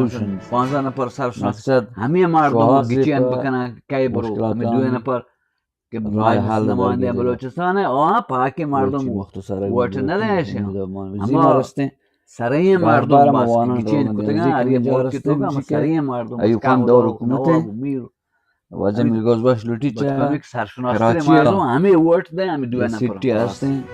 solutions. 15 نفر سرشناس مقصد همه مردم شواهد گیچین پر بکنن که برو مشکلات همه 2 آن نفر که راه رای حل نماینده برگزیده. بلوچستان پاک مردم چی مختصره ووت بود ندهش اما اما رسته سرای بار مردم ما باز که وانان گیچین رو کتگان نزدیک هریه اینجا ملک رسته تو اما میشه که سرای مردم ایوب خان دور حکومت نواب میر وجه میر غوث بخش لوٹی بچه چه سرشناس کراچی مردم همه ووت ده همه 2 یه نفر سیتی هستن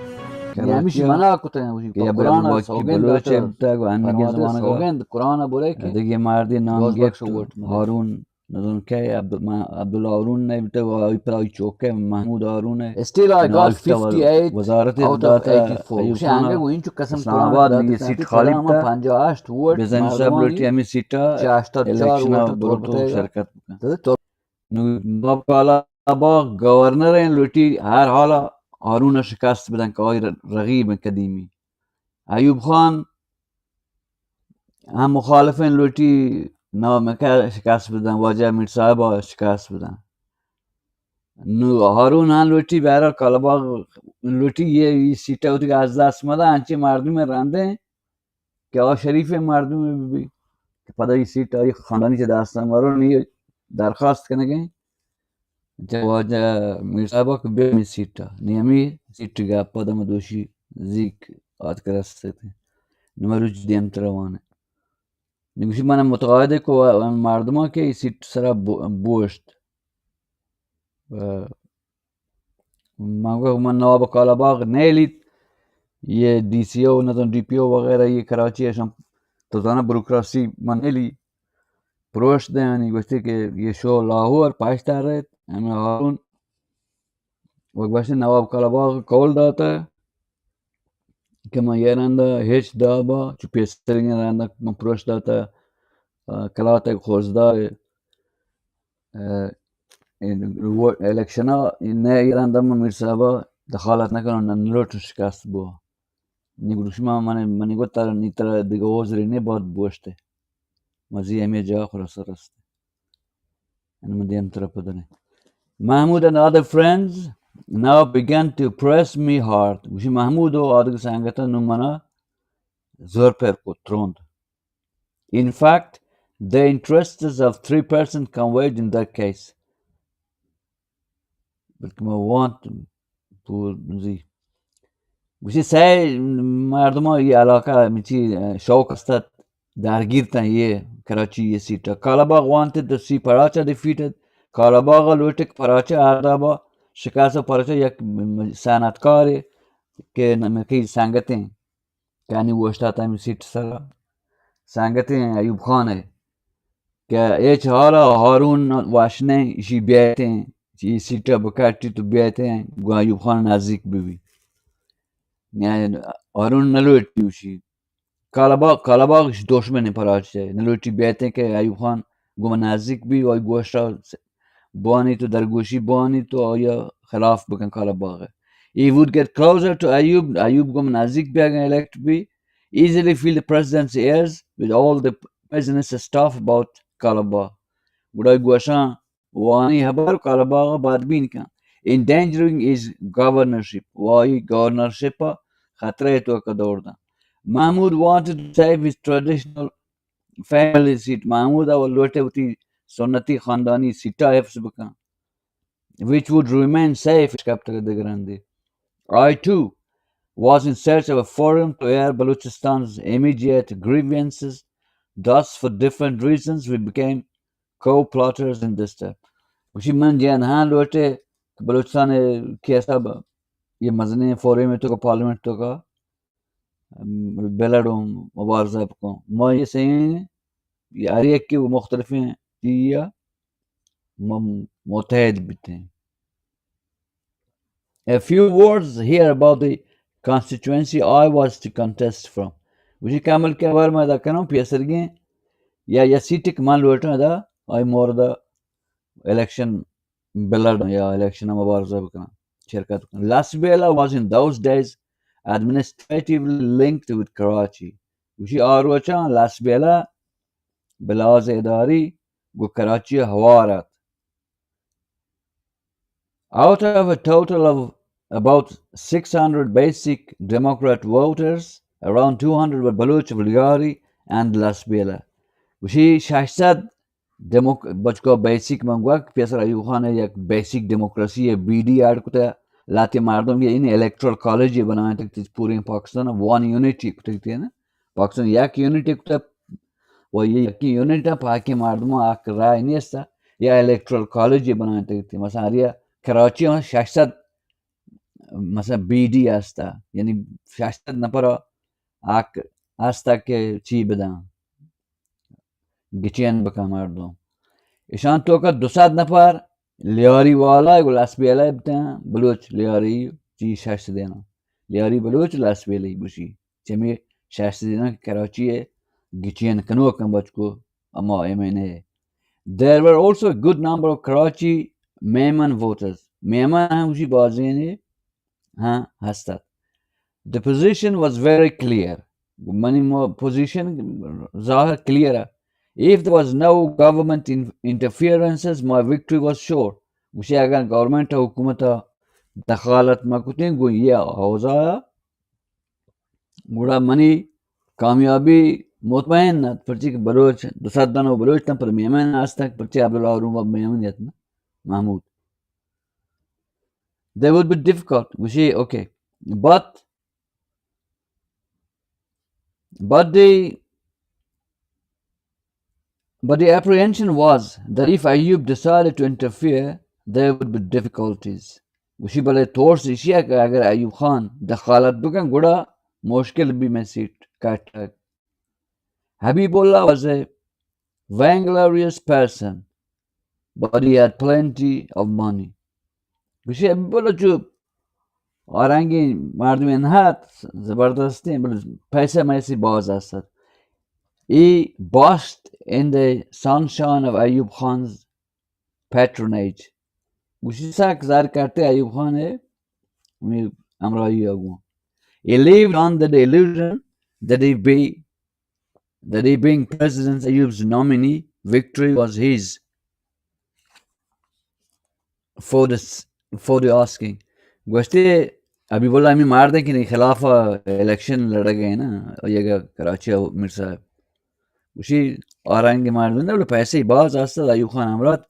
همیشه کراچی منا کتن که یا قرآن باکی سوگند بلوچ داده بوده و هنگی فرماده زمانه سوگند قرآن بوده که دیگه مردی نام غوث گفت بخش ووت مده هارون ندون که عبدالله هارون نبوده و ای پرای چوکه محمود هارونه Still I got 58 وزارت out of داتا 84 ایوب شنگه خان و این چو قسم اسلام قرآن آباد داده یه سیت سنتی خالی اما بوده 58 ووت بزنج صاحب لوٹی همی سیتا چه 84 الیکشن ووت برو طور تو بتایگا شرکت بکن نواب کالا با گورنر این لوٹی هر حالا هارون شکست بدن که آی رقیب قدیمی ایوب خان هم مخالف این لوٹی نامکه شکست بدن واجه میر صاحب شکست بدن نو هارون هم لوٹی برای کالاباغ لوٹی یه سیته اوتی که از دست مده هنچی مردم رنده که آ شریف مردم بی که پدا سیت های خاندانی چه دستان وارو درخواست کنه که واجه میر صاحب که بیمی سیتا نیمی سیت گا پدا مدوشی زیک آد کرسته تی نمروج دیم تروانه نگوشی من متقاعده که مردم ها که این سیت سرا بوشت من نواب کالاباغ نیلید یه دی سی او ندون دی پی او وغیره یه کراچی اشم تازانه بروکراسی من نیلی پروش دهانی گوشتی که یه شو لاهور پاشتا رید همه هارون وقت باشتی نواب کالاباغ کول داتا که من یه رنده هیچ دابا چو پیسترین رنده من پروش داتا کلاتا خوزدار الیکشن ها نه یه رنده من میر صاحبا دخالت نکنن نلوٹو شکست بو نگروش من گفت تر نیتر دیگه وزری نه باید بوشته مزی همه جا خلاص رسته من دیم طرف دنه Mahmoud and other friends now began to press me hard. وشی محمود و آدگ سنگتا نمانا زور پر کتروند. In fact, the interests of 3 persons converged in that case. بلکه ما want پول زی. وشی سعی مردم ها یه علاقه میچی شوق استاد درگیر تن یه کراچی یه سیتا. Kalabagh wanted to see Paracha defeated. Kalabagh لوٹک پراچه اردابا شکست پراچه یک صنعتکاری که نمکی سنگتین که انی وشتات همی سیت سر سنگتین ایوب خانه که ایچ حالا هارون واشنه ایشی بیایتین ای سیتا بکرتی تو بیایتین گو ایوب خان نزدیک ببی یعنی هارون نلوٹی وشی کالاباغش دشمن پراچه نلوٹی بیایتین که ایوب خان گو نزدیک بی و ای گوشتا بانی تو در گوشی بانی تو آیا خلاف بکن کالاباغه He would get closer to Ayub gom nazik being elect be, easily feel the president's ears with all the business stuff about Kalabagh. Budai Guashan, Wani Habar Kalabagh Badbin kan, endangering his governorship. Why governorship? Khatre to Kadorda. Mahmud wanted to save his traditional family seat. Mahmud our Lotevti Sonati Khandani Sita Efsbukan, which would remain safe, Captain de Grande. I too was in search of a forum to air Balochistan's immediate grievances. Thus, for different reasons, we became co-plotters in this step. وشی من جنهان لوटे بلوچستان کی حساب یہ مزنی فورم میں تو کا پارلیمنٹ تو کا بلڈوں مبارزہ کو ما یہ صحیح یہ ہر ایک کی مختلف ہیں یا متحد بھی ہیں. A few words here about the constituency I was to contest from. وشی کامل کے بارے میں دا کنوں پیسرگیں یا سیٹک مان لوٹنا دا آئی مور دا election بلڈ یا election مبارزہ بکنا شرکت بکنا. Lasbela was in those days administratively linked with Karachi. وشی آروچان لاسبیلا بلاز اداری گو کراچی ہوارات. Out of a total of about 600 basic Democrat voters, around 200 were Baloch, Vulgari, and Lasbela. وشي شاشتاد بچکا بیسیک منگوک پیسر ایوب خان یک بیسیک دموکراسی بیدی ارد کتا لاتی مردم یه این الکترال کالجی بناین تک پوری پاکستان وان یونیتی کتا تیه پاکستان یک یونیتی کتا و یکی یونیتا پاکی مردم آک رای نیستا یا الکترال کالجی بناین تک تیه مثلا ریا کراچی ها 600 مثلا بیدی هستا یعنی 600 نفر آک هستا که چی بدن گچین بکن مردم ایشان تو که 200 نفر لیاری والا گل اسبیلی بتن بلوچ لیاری چی 600 دینا لیاری بلوچ اسبیلی بوشی چمی 600 دینا کراچی گچین کنو کن بچکو اما ایمنه. There were also a good number of Karachi Mehman voters. Mehman هم وشی بازینی ها هستد. The position was very clear. Money position ظاهر clear. If there was no government interferences, my victory was sure. وشي اگر government حکومت دخالت مکتین گو یہ اوضاع گوڑا منی کامیابی مطمئن نہ پرچی کہ بلوچ دوسرا دنو بلوچ تن پر میمن آج تک پرچی عبداللہ روم میمن یتنا محمود. They would be difficult. وشي okay. But the apprehension was that if Ayub decided to interfere, there would be difficulties. وشي بلے طور سے اشیاء کہ اگر ایوب خان دخالت بکن گڑا مشکل بھی میں سیٹ کاٹا. Habibullah was a vainglorious person, but he had plenty of money. وشي Habibullah جو آرنگی مردمی نهاد زبردستی پیسه میسی باز هستد. He basked in the sunshine of Ayub Khan's patronage. وشي ساک زار کرتے ایوب خان ہے امرائی اگو. He lived under the illusion that he being President Ayub's nominee, victory was his for the asking. گوشتے ابھی بولا ہمیں مار دیں کہ نہیں خلاف الیکشن لڑ گئے نا یہ کراچی میر صاحب وشي آرنگی مار دیں بولا پیسے ہی باز آستد ایوب خان امرات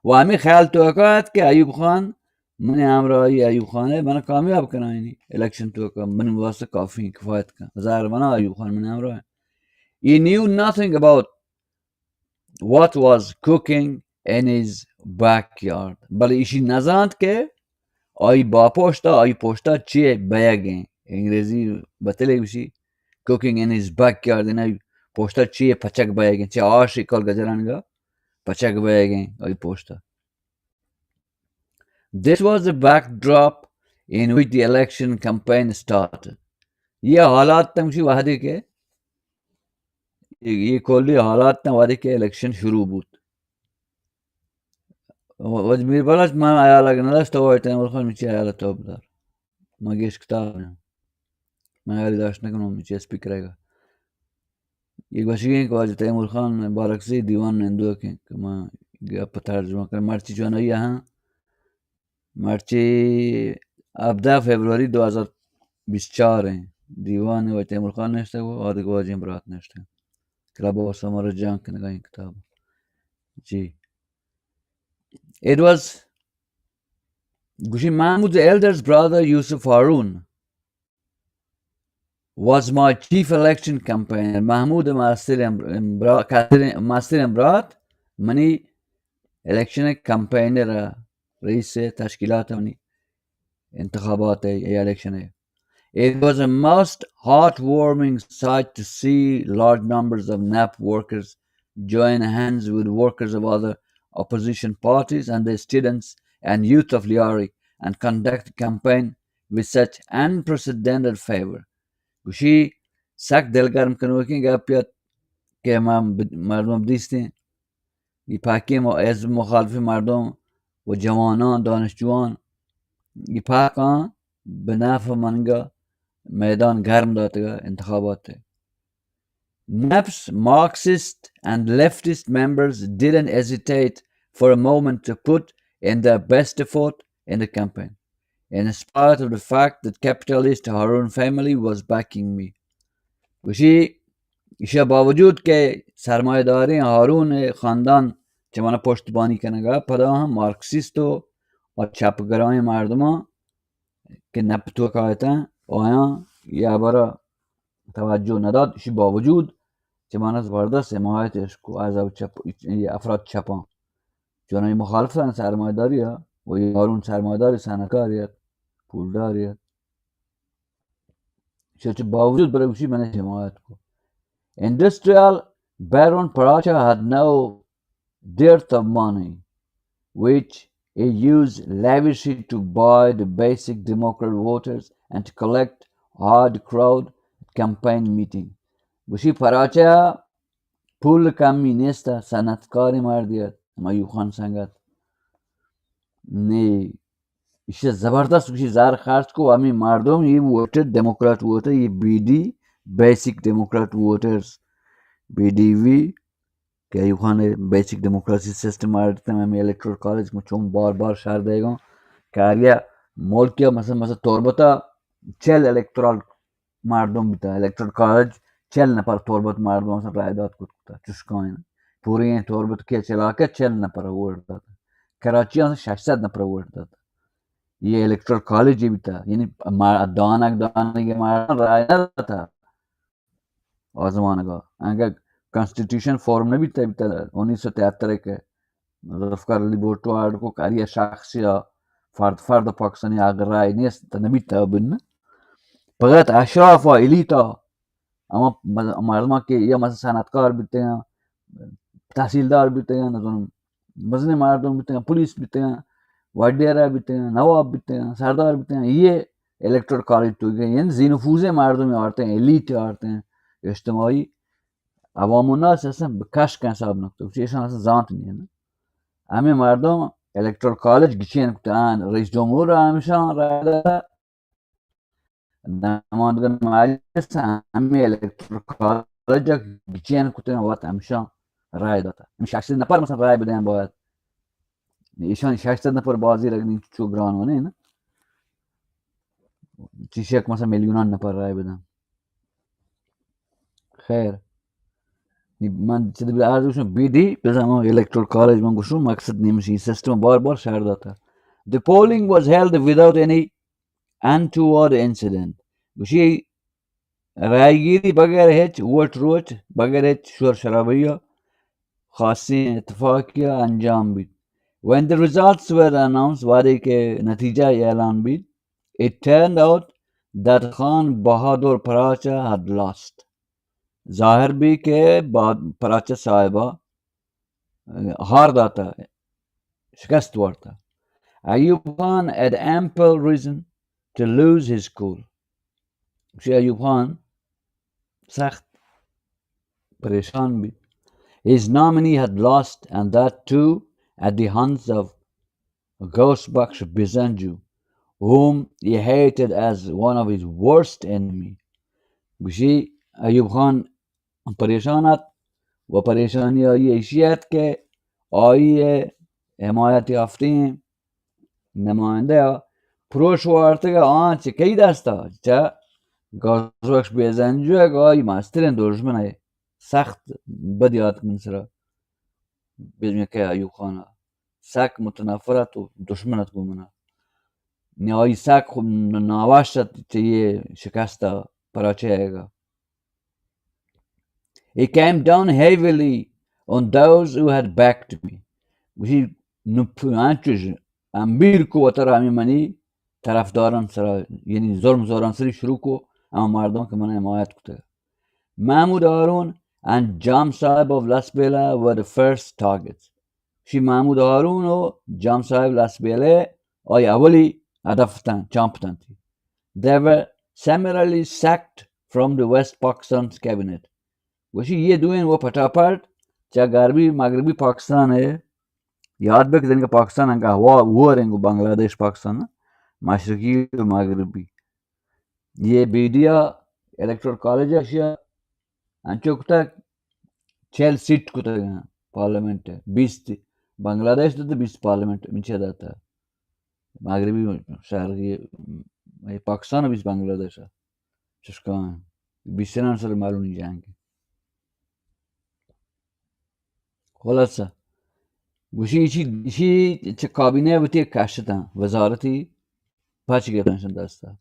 و ہمیں خیال توقعات کہ ایوب خان من امرائی ایوب خان ہے منا کامیاب کرائنی الیکشن توقع من واسطہ کافی کفایت کا ظاہر بنا ایوب خان من امرائی. He knew nothing about what was cooking in his backyard. بل ایشی نزاند که آئی با پوشتا آئی پوشتا چیه بیگیں انگریزی بتلے بشی cooking in his backyard and آئی پوشتا چیه پچک بیگیں چیه آشی کل گجرانگا پچک بیگیں آئی پوشتا. This was the backdrop in which the election campaign started. یہ حالات تم شی وحدی کے یہ کلی حالات تم وحدی کے الیکشن شروع بود. وزمیر بلاش ما ayarla nalaş tavayta mulkhan miçi ayarla tavdar ma geç kitab ma ayarla daşna kanım miçi speaker ayga एक बशी को आज तैमूर खान बारक से दीवान नंदो के कमा गया पतार जो कर मार्च जो ना यहाँ मार्च 14 फरवरी 2024 है दीवान है तैमूर खान ने वो और को आज इमरात ने क्लब और समर जंग के नगाई किताब जी. It was Gushi Mahmud's eldest brother Yusuf Harun was my chief election campaigner. Mahmud Master Imrat mani election campaigner رئيس تشكيلات مني انتخابات election. It was a most heartwarming sight to see large numbers of NAP workers join hands with workers of other opposition parties and the students and youth of Liari and conduct a campaign with such unprecedented favor. Gushi sak delgarm kanwakin gapyat ke mardom distin ye paki mo ez mukhalif mardom و جوانان دانشجوان ye pakan بناف منگا میدان گرم داتا انتخابات. NAP's Marxist and leftist members didn't hesitate for a moment to put in their best effort in the campaign, in spite of the fact that capitalist Harun family was backing me. وشي इसके बावजूद के सरमाएदारी हारून ख़ानदान चमाना पश्तबानी करेगा पदा हम Marxist और चपगराएं मर्दमा के नपतो कहते हैं आया या बरा तवज्जो नदाद इसके बावजूद चमाना ज़बरदस्त हिमायत इसको आज़ाव चप ये अफराद चपा जो ना मुखालफ हैं सरमाएदारी है वो ये हारून सरमाएदारी सनकारियत पुलदारियत इसके बावजूद बड़े उसी मैंने हिमायत को Industrial Baron Paracha had no dearth of money, which he used lavishly to buy the basic Democrat voters and to collect hard crowd campaign meeting. Gushi Paracha pul kami nesta sanatkari mardiyat Mayub Khan sangat. Ne इसे जबरदस्त किसी jar खास को हमें मर्दों ये voter democrat voter ये BD basic democrat voters बीडीवी क्या युखान बेसिक डेमोक्रेसी सिस्टम आते हैं हमें इलेक्टोरल कॉलेज में चुम बार शहर देगा कार्य मोल क्या मसा तोरबता चल इलेक्टोरल मर्दों बिता इलेक्टोरल कॉलेज चल न पर तोरबत मर्दों से रायदात कुछ चुस्काइन पूरी तोरबत के चला के चल न पर वोट था कराची से शायद न पर वोट था ये इलेक्टोरल कॉलेज भी था यानी दाना ये मारा राय था और ज़माना का अगर कॉन्स्टिट्यूशन फॉर्म ने भी तय 1973 के ज़फ़र अली भुट्टो आड़ को कार्य शख्सिया फर्द पाकिस्तानी अगर राय नहीं तनबी तबन पगत अशराफ इलीटा अमा मर्दमा के या मस सनतकार बिते हैं तहसीलदार बिते हैं मजने मर्दों बिते हैं पुलिस बिते हैं वडेरा बिते हैं नवाब बिते हैं सरदार बिते हैं ये इलेक्टोरल कॉलेज तो गए यानी ज़ीनफूज़े मर्दों में आते हैं एलीट आते हैं इज्तिमाई अवामुन्नास ऐसा कश का हिसाब न तो चीज़ ऐसा जांच नहीं है ना हमें मर्दों इलेक्टोरल कॉलेज गिचेन कुतान रईस जमहूर हमेशा रायदा नमाज़गन मालिस हमें इलेक्टोरल कॉलेज गिचेन कुतान वात हमेशा रायदा था हम शख्स नपर मसल राय बदें बहुत ईशान शख्स नपर बाजी रगनी चुग्रान होने ना चीज़ एक मसल मिलियन नपर राय बदें खैर man BD electoral college मकसद निमशी system बार शहर था. The polling was held without any untoward incident. गुशी रायगिरी बगैर हेच वोट रोच बगैर हेच शोर शराबिया खासी इत्तफाकिया अंजाम भी. When the results were announced वादे के नतीजा ऐलान भी, it turned out that Khan Bahadur Paracha had lost. जाहिर भी के बाद पराचा साहिबा हार दाता शिकस्त वार्ता. Ayub Khan had ample reason to lose his cool. Ayub Khan सख्त परेशान भी. His nominee had lost, and that too at the hands of Ghaus Bakhsh Bizenjo, whom he hated as one of his worst enemies. गुशी Ayub Khan परेशानात व परेशानी आई एशियात के आई है हिमायत याफ्ती नुमाइंदा प्रोश वार्ते का आंच कई दास्ता चा गौस बख्श बेजंजो है गाय मास्टरें दुश्मन है सख्त बदियात मंसरा बिजमे के आयub खाना सक मुतनफरत व दुश्मनत को मना न्याय सक नावाशत चाहिए शिकस्ता पराचेगा. He came down heavily on those who had backed me. He nupuanchuj ambir ko watarami mani tarafdaran sara yani zorm zoran sari shuru ko ama mardon ke mana himayat kute. Mahmud Harun and Jam Sahib of Lasbela were the first targets. She Mahmud Harun o Jam Sahib Lasbela ay awali adaftan champtan. They were summarily sacked from the West Pakistan's cabinet. वैसे ये दुएं वो फटाफट चाहे गर्बी मगरबी पाकिस्तान है याद bake दिन का पाकिस्तान का वो रहेंगे बांग्लादेश पाकिस्तान मशरकी मगरबी ये बीडिया इलेक्टोरल कॉलेज अशिया अंचोकता 6 सीट कुता पार्लियामेंट है 20 बांग्लादेश तो 20 पार्लियामेंट मिचे जाता है मगरबी शहर ये पाकिस्तान 20 बांग्लादेश है जिसका 20 से मालूम नहीं जाएंगे. خلاصه گوشی چه کابینه بوتی کشتن وزارتی پاچی گرفتنشن دسته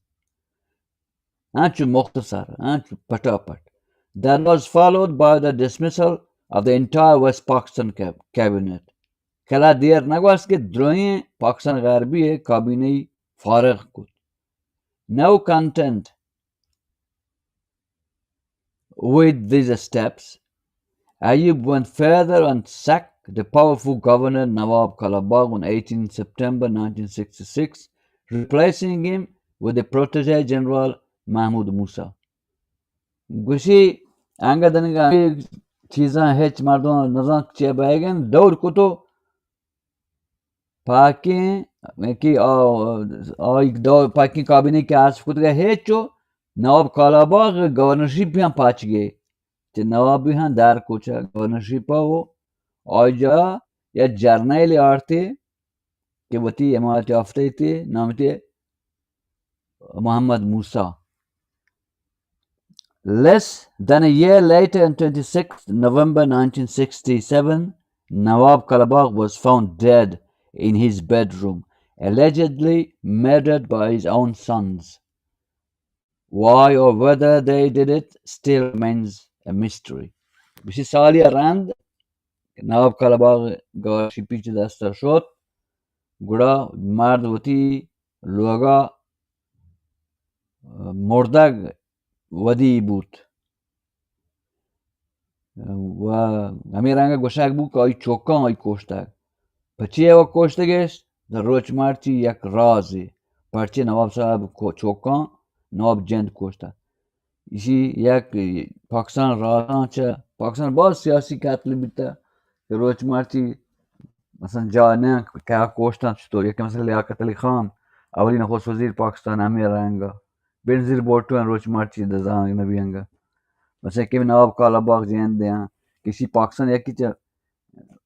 هنچو مختصر هنچو پتاپت. That was followed by the dismissal of the entire West Pakistan cabinet. کلا دیر نگوست که دروی پاکستان غربی کابینه فارغ کد. No content with these steps, Ayub went further and sacked the powerful governor Nawab Kalabagh on 18 September 1966, replacing him with the protege general Mahmud Musa. گوشی انگه دنگه چیزان هیچ مردم نزان چه بایگن دور کتو پاکی کی پاکی کابینه که حذف کتگه هیچو نواب کالاباغ گورنرشیپ هم پاچ گئے چه نواب بھی ہاں دار کوچا گورنرشیپ ہو آجا یا جرنیل آرتے کہ وتی امارت یافتے تھے نام تھے محمد موسیٰ. Less than a year later, on 26 November 1967, Nawab Kalabagh was found dead in his bedroom, allegedly murdered by his own sons. Why or whether they did it still remains a mystery. بشی سالی رند نواب Kalabagh گاشی پیچ دستا شد گڑا مرد وتی لوگا مردگ ودی بود و همین رنگ گوشک بود که آی چوکان آی کشتگ پچی او کشتگش در روچ مرچی یک رازی پرچی نواب صاحب چوکان نواب جند کشتگ ایشی یک پاکستان رازان چه پاکستان باز سیاسی قتل بیتا که روچ مرچی مثلا جا نه که کشتن چطور یکی مثلا لیاقت علی خان اولین نخست وزیر پاکستان همین رنگا بنزیر بوٹو روچ مرچی دزان نبیانگا مثلا که نواب کالاباغ جنده ہیں کسی پاکستان یکی چه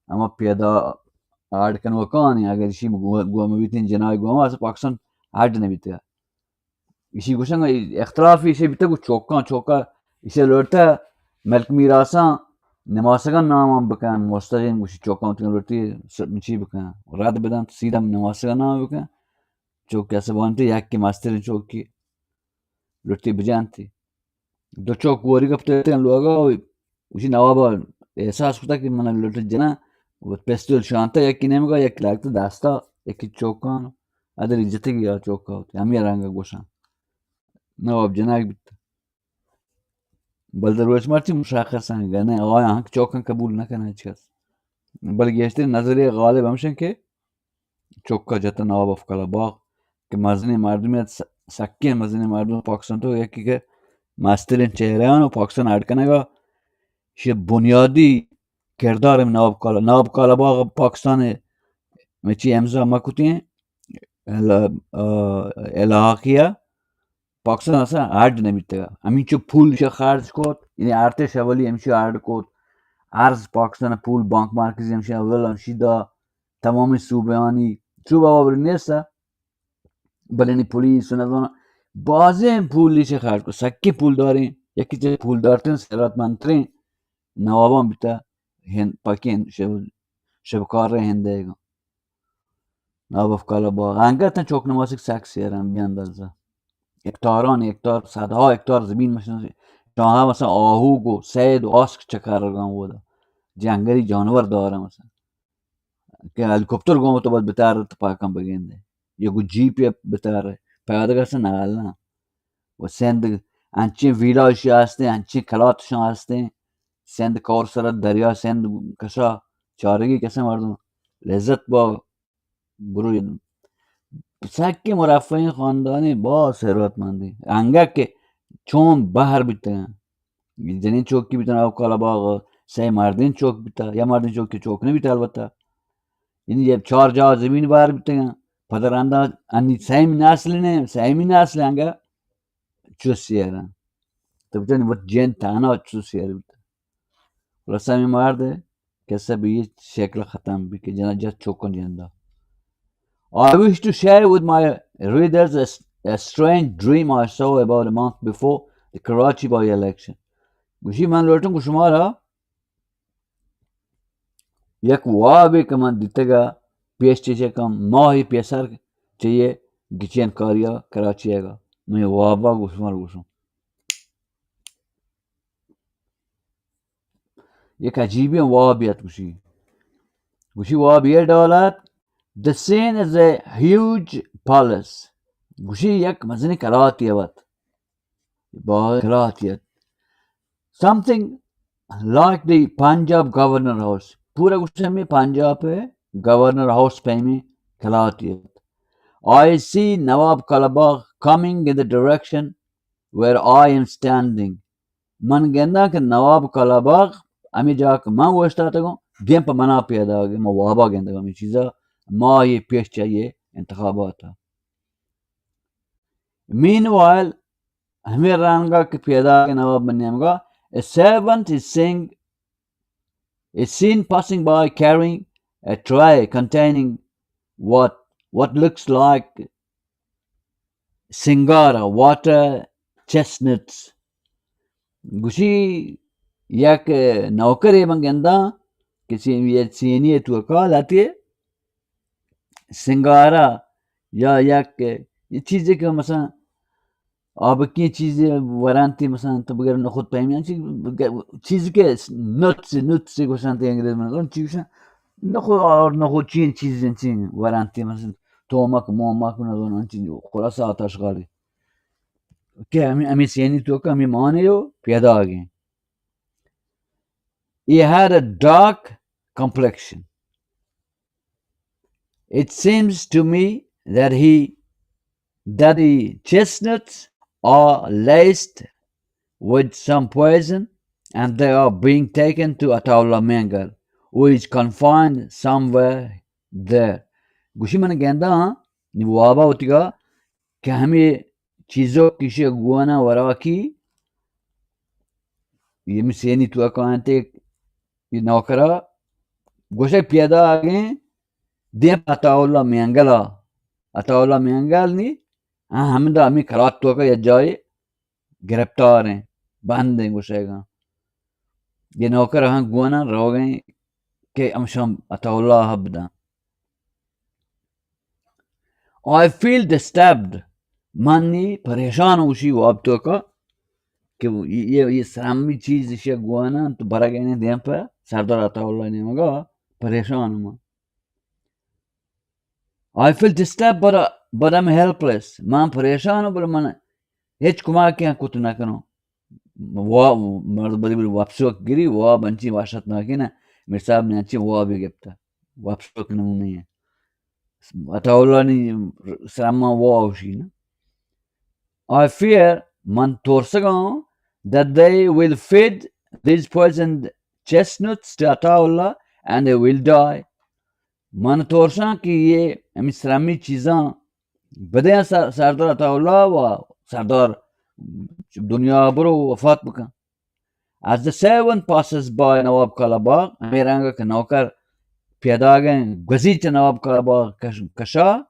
اما پیدا آرد کن وکانی اگر اسی گوام بیتین جنای گوام واسه پاکستان آرد نبیتا اسی گوشنگا اختلافی اسی بیتا گو چوکان اسی لڑتا ملک میراسان نماسگان نام بکن مستقیم گوشی چوکان تین لڑتی چی بکن رد بدن سیدم نماسگان نام بکن چوک ایسا بانتی یکی مسترین چوکی لڑتی بجانتی دو چوک واری کپتے ہیں لوگا اسی نوابا احساس ہوتا کہ من لوٹ جنا پیستول شانتا یکی نمیگا یک لگتا دستا یکی چوکان ادر عزتی گیا چوکا ہوتا ہمی رنگا گوشن نواب جناک بیتا بلدر روش مرچی مشخص ہیں گا نہیں آیا ہاں چوکان قبول نکنا ہیچ کس بلکہ گیشتر نظری غالب ہمشن کہ چوکا جتا نواب اف کالاباغ کہ مزنی مردمیت سکی مزنی مردم پاکستان تو یکی کہ مسترین چهرهان و پاکستان اردکنگا شه بنیادی کردار نواب کالاباغ پاکستان میچی امضا مکوتی الحاقیه پاکستان اصلا ارد نمیتگا همین چو پول شه خرج کد یعنی ارتش اولی همشی ارد کد ارز پاکستان پول بانک مرکزی همشی اول همشی دا تمام صوبهانی صوبه آوری نیسته بلینی پولیس و نظام بازم پولیش خرج کن سکی پول داریم یکی چه پول دارتین ثروتمندترین نوابان بیتا هند پاکین شبکار هنده ایگا نواب اف کالاباغ انگتن چوک نماسک سکسی هرم بیاندازه اکتاران اکتار صدها اکتار زمین مشن شاها مثلا آهوگ و سید و آسک چکارگان بوده جنگلی جانور داره مثلا که هلیکوپتر گومو تو باید بتاره تو پاکم بگینده یا گو جیپ بتاره پیاده گرسن نغلنا و سند انچین ویلایشی هسته انچین کلاتشان هسته سند کار سرد دریا سند کسا چارگی کسا مردم لذت با بروی سکی مرفعین خاندانی با ثروتمندی انگه که چون بحر بیتن جنین چوکی بیتن او کالاباغ سه مردین چوک بیتا یا مردین چوک که چوک نبیتا البته یعنی جب 4 جا زمین بار بیتن پدر انداز انی سیمی نسل انگه چوسی هرن تو بیتن بود جن تانا چوسی هر بیتن خلاصه همی مرده کسا به یه شکل ختم بی که جنا جد چوکن جنده. I wish to share with my readers a strange dream I saw about a month before the Karachi by-election. گوشی من لورتون گوشما را یک وابی که من دیتگا پیش چیزه کم ماهی پیسر چیه گچین کاریا کراچیه گا من وابا گوشم یک عجیبی وابیت گوشی وابیه دولت. The scene is a huge palace. گوشی یک مزنی کراتیه وات با کراتیه something like the Punjab governor house. पूरा गुस्से में पंजाब पे governor house पे में खिलाती है. I see Nawab Kalabagh coming in the direction where I am standing. मन कहना कि नवाब कलाबाग अमी जाकर मैं वो स्टार्ट को गेम पर मना पैदा हो गया मैं वाबा कहना का मैं चीज़ा माँ ये पेश चाहिए इंतखाबात था. Meanwhile हमें रंगा के पैदा के नवाब बनने का a servant is saying is seen passing by carrying a tray containing what looks like singara, water, chestnuts. Gushi yak naukari mangenda kisi yetsini tu akal आती है सिंगारा या yak ये चीजें कि मसा अब की चीजें वारंटी मसा तो बगैर न खुद पहने चीज के nuts से गुस्साते अंग्रेज में तो चीज़ نخو چین چیزین چین ورانتی مثلا تومک مومک نزون چین خلاص آتش غالی که امی سینی تو که امی مانه یو پیدا آگین. He had a dark complexion. It seems to me that the chestnuts are laced with some poison and they are being taken to Ataullah Mengal, who is confined somewhere there. गुशी मन कहता हाँ निवाबा होतीगा कि हमें चीज़ों किसी गुआना वरा की ये मिसेनी तो कहते ये नौकरा गुशे पैदा आगे दे अताउल्ला मेंगल नी हाँ हम दा हमें खराब तो का ये जाए गिरफ्तार हैं बंद हैं गुशे का ये नौकर हाँ गुआना रह गए कि अमशम अताउल्ला हब्दा. I feel disturbed. मानी परेशान उसी वाब तो का कि ये सामी चीज इसे गुआना तो बरा गए दें पर सरदार अताउल्ला ने मगा परेशान हूँ. I feel disturbed but I'm helpless. मां परेशान हूँ पर मन हेच कुमार क्या कुछ ना करो वाह मर्द बड़ी बड़ी वापसों गिरी वाह बंची वाशत ना की ना मेरे साहब ने अच्छी वाह भी गिफ्ता वापसों की नहीं है अताउल्ला ने सामा वाह उसी ना. I fear man torsagan that they will feed these poisoned chestnuts to Ataullah and they will die. Man torsan कि ये इस्लामी चीज़ां बदे सरदार अताउल्lah व सरदार दुनिया बरो वफात बका. As the servant passes by Nawab Kalabagh, मेरा का नौकर पैदा गए गजीच Nawab Kalabagh कशा.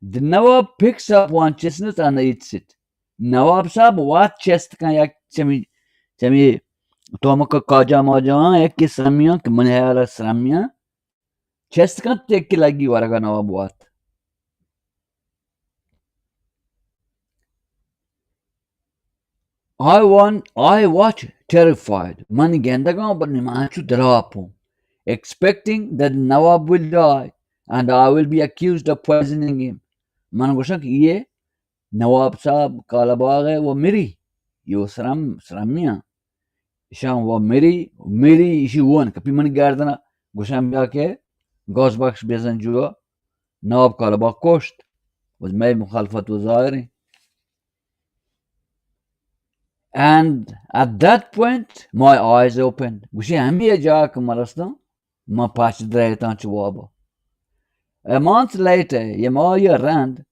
The Nawab picks up one chestnut and eats it. नवाब साहब वात चेस्ट का एक चमी तोमक काजा माजा एक की समिया कि मन है वाला समिया चेस्ट का टेक की लगी वारगा नवाब वात. I watch terrified. मन गेंदा का पर निमाचु दरापो expecting that Nawab will die and I will be accused of poisoning him. मन गोशा कि ये नवाब साहब कालाबाग है वो मेरी यो सरामिया शाम वो मेरी इसी वन कभी मन गार्डना गुशाम जाके गौस बख्श बेजंजो नवाब कालाबाग कोस्ट was my मुखालफत वज़ाहिर. And at that point my eyes opened. गुशे हम ये जाके मरस्ता मैं पाँच दरेता चुवाबा. A month later ये माया रंड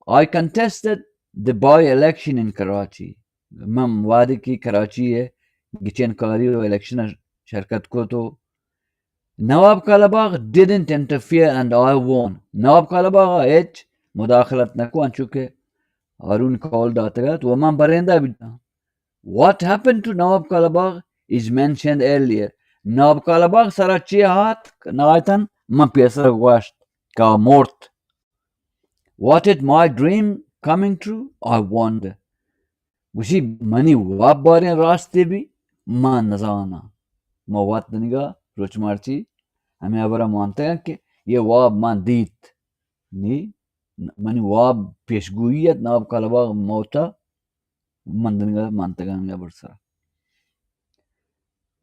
I contested the by-election in Karachi. मैं वादे की कराची है गिचन कारी election शरकत को तो Nawab Kalabagh didn't interfere and I won. Nawab Kalabagh एच मुदाखलत न को अंचुके हारून कॉल दातगा तो मैं बरेंदा बिता. What happened to Nawab Kalabagh is mentioned earlier Nabkalabag Sarachihat Naitan Mapiesa washed Ka Mort. What it my dream coming true? I wonder. Gushi mani wabbarin rastebi man nazana. Mawat daniga rochmarchi. हमें अबर मानते हैं कि ये वाब मान दीत नी money Wahab पेशगुइयत नाब कलबा मौता मंदनगा मानते हैं हमें अबर sir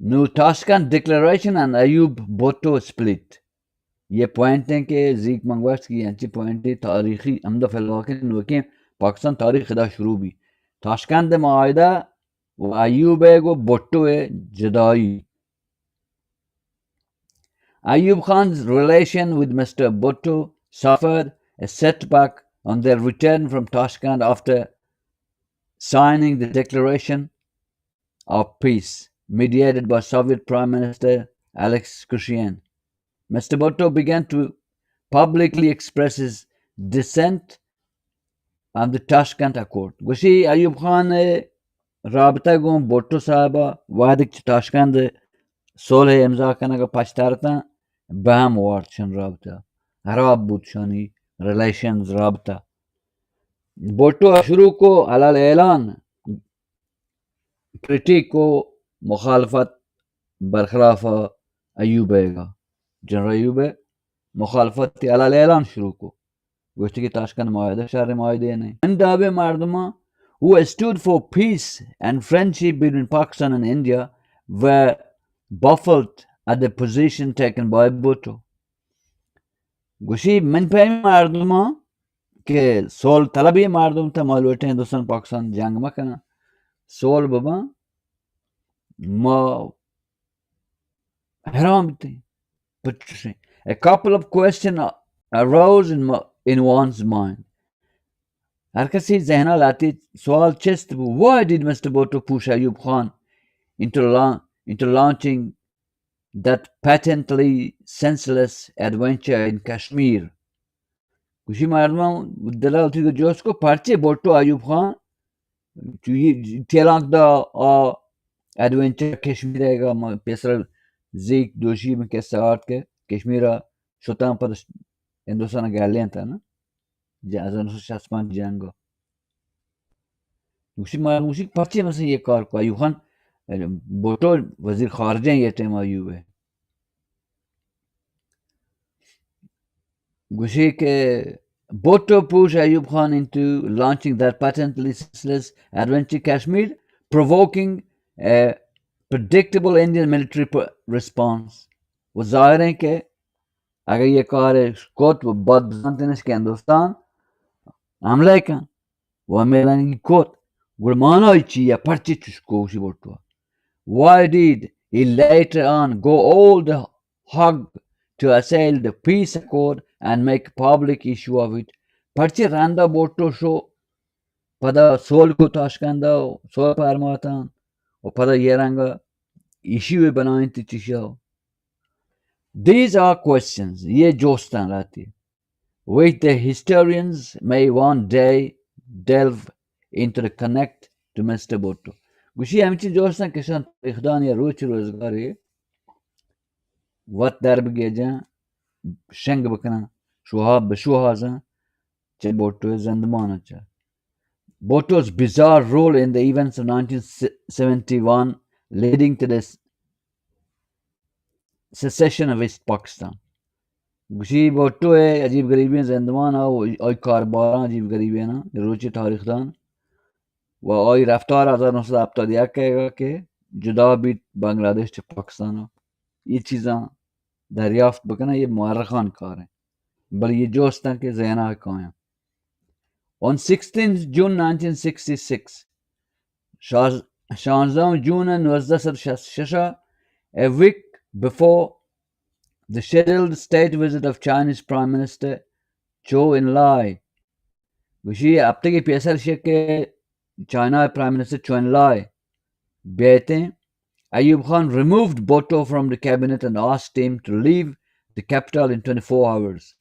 no Tashkent Declaration and Ayub Bhutto split ये पॉइंट है कि जीक मंगवास की अच्छी पॉइंट है तारीखी हमदा फलवाके नोके पाकिस्तान तारीख दा शुरू भी ताशकंद माहिदा व अयूब है को भुट्टो है जदाई Ayub Khan's relation with Mr. Bhutto suffered a setback on their return from Tashkent after signing the Declaration of Peace, mediated by Soviet Prime Minister Alex Kosygin. Mr. Bhutto began to publicly express his dissent on the Tashkent Accord. Gushi Ayub Khan rabta gum Bhutto sahaba wadik Tashkent صلح امضا کنه که پشترتن به هم وارد شن رابطه خراب بود شانی ریلیشنز رابطه بوٹو شروع کو علال اعلان کریٹیک کو مخالفت برخلاف ایوبه جنرال ایوبه مخالفت علال اعلان شروع کو گوشتی که تاشکند معاهده شهر معاهده نه این دابه مردم who stood for peace and friendship between Pakistan and India were baffled at the position taken by Bhutto. Gushi من پای مردم که سول طلبی مردم تا مالوت هندوستان پاکستان جنگ مکنه سول بابا ما حرام بیتی a couple of questions arose in one's mind. हर किसी ज़हना लाती सवाल chest why did Mr. Bhutto push Ayub Khan into launching that patently senseless adventure in Kashmir. Kushi mardum dalal tigo josko parche Bhutto Ayub Khan telank da adventure Kashmir ega pesra zik doshi में कैसे art के कश्मीर शोतां पर Hindustan galleon था ना जहाँ शासमान जंगो उसी पर्चे में से ये कार को अयूब खान भुट्टो वजीर खारजा ये टाइम अयूब है गुशी के Bhutto pushed Ayub Khan into launching that patently senseless adventure Kashmir, provoking a predictable Indian military response. वो जाहिर है कि अगर ये कार कोट वो बहुत बसंत है इसके हिंदुस्तान हमला का वो मेरा की कोट गुरमाना ही चाहिए पर्चे चुस्को उसी बोटवा. Why did he later on go all the hog to assail the peace accord and make public issue of it? पर्चे रंदा बोटो शो पदा सोल को ताशकंदा सोल पारमातान और पदा ये रंगा issue बनाएं तिचिशाओ. These are questions, ये जोस्तान रहती है, which the historians may one day delve into the connect to Mr. Bhutto. गुशी हमची जोस्तान किसान इख्दान या रोच रोजगारी वत दरब गेजा शंग बकना शुहाब बशुहाजा चे Bhutto zandmana cha. Bhutto's bizarre role in the events of 1971 leading to the secession of East Pakistan. गुशी Bhutto है अजीब गरीबियां ज़िंदमान और कारबारां अजीब गरीबियां ना रोचे तारीखदान वो और रफ्तार 1970 कहेगा कि जुदा भी बांग्लादेश से पाकिस्तान ये चीज़ां दरियाफ्त बकना ये मुअर्रखान कार हैं बल ये जोस्तां के ज़हना कायम. On 16th June 1966, Shanzam June and Shasha, a week before the scheduled state visit of Chinese Prime Minister Zhou Enlai, Gushi apte ki pesar ke China Prime Minister Zhou Enlai, Bete, Ayub Khan removed Bhutto from the cabinet and asked him to leave the capital in 24 hours.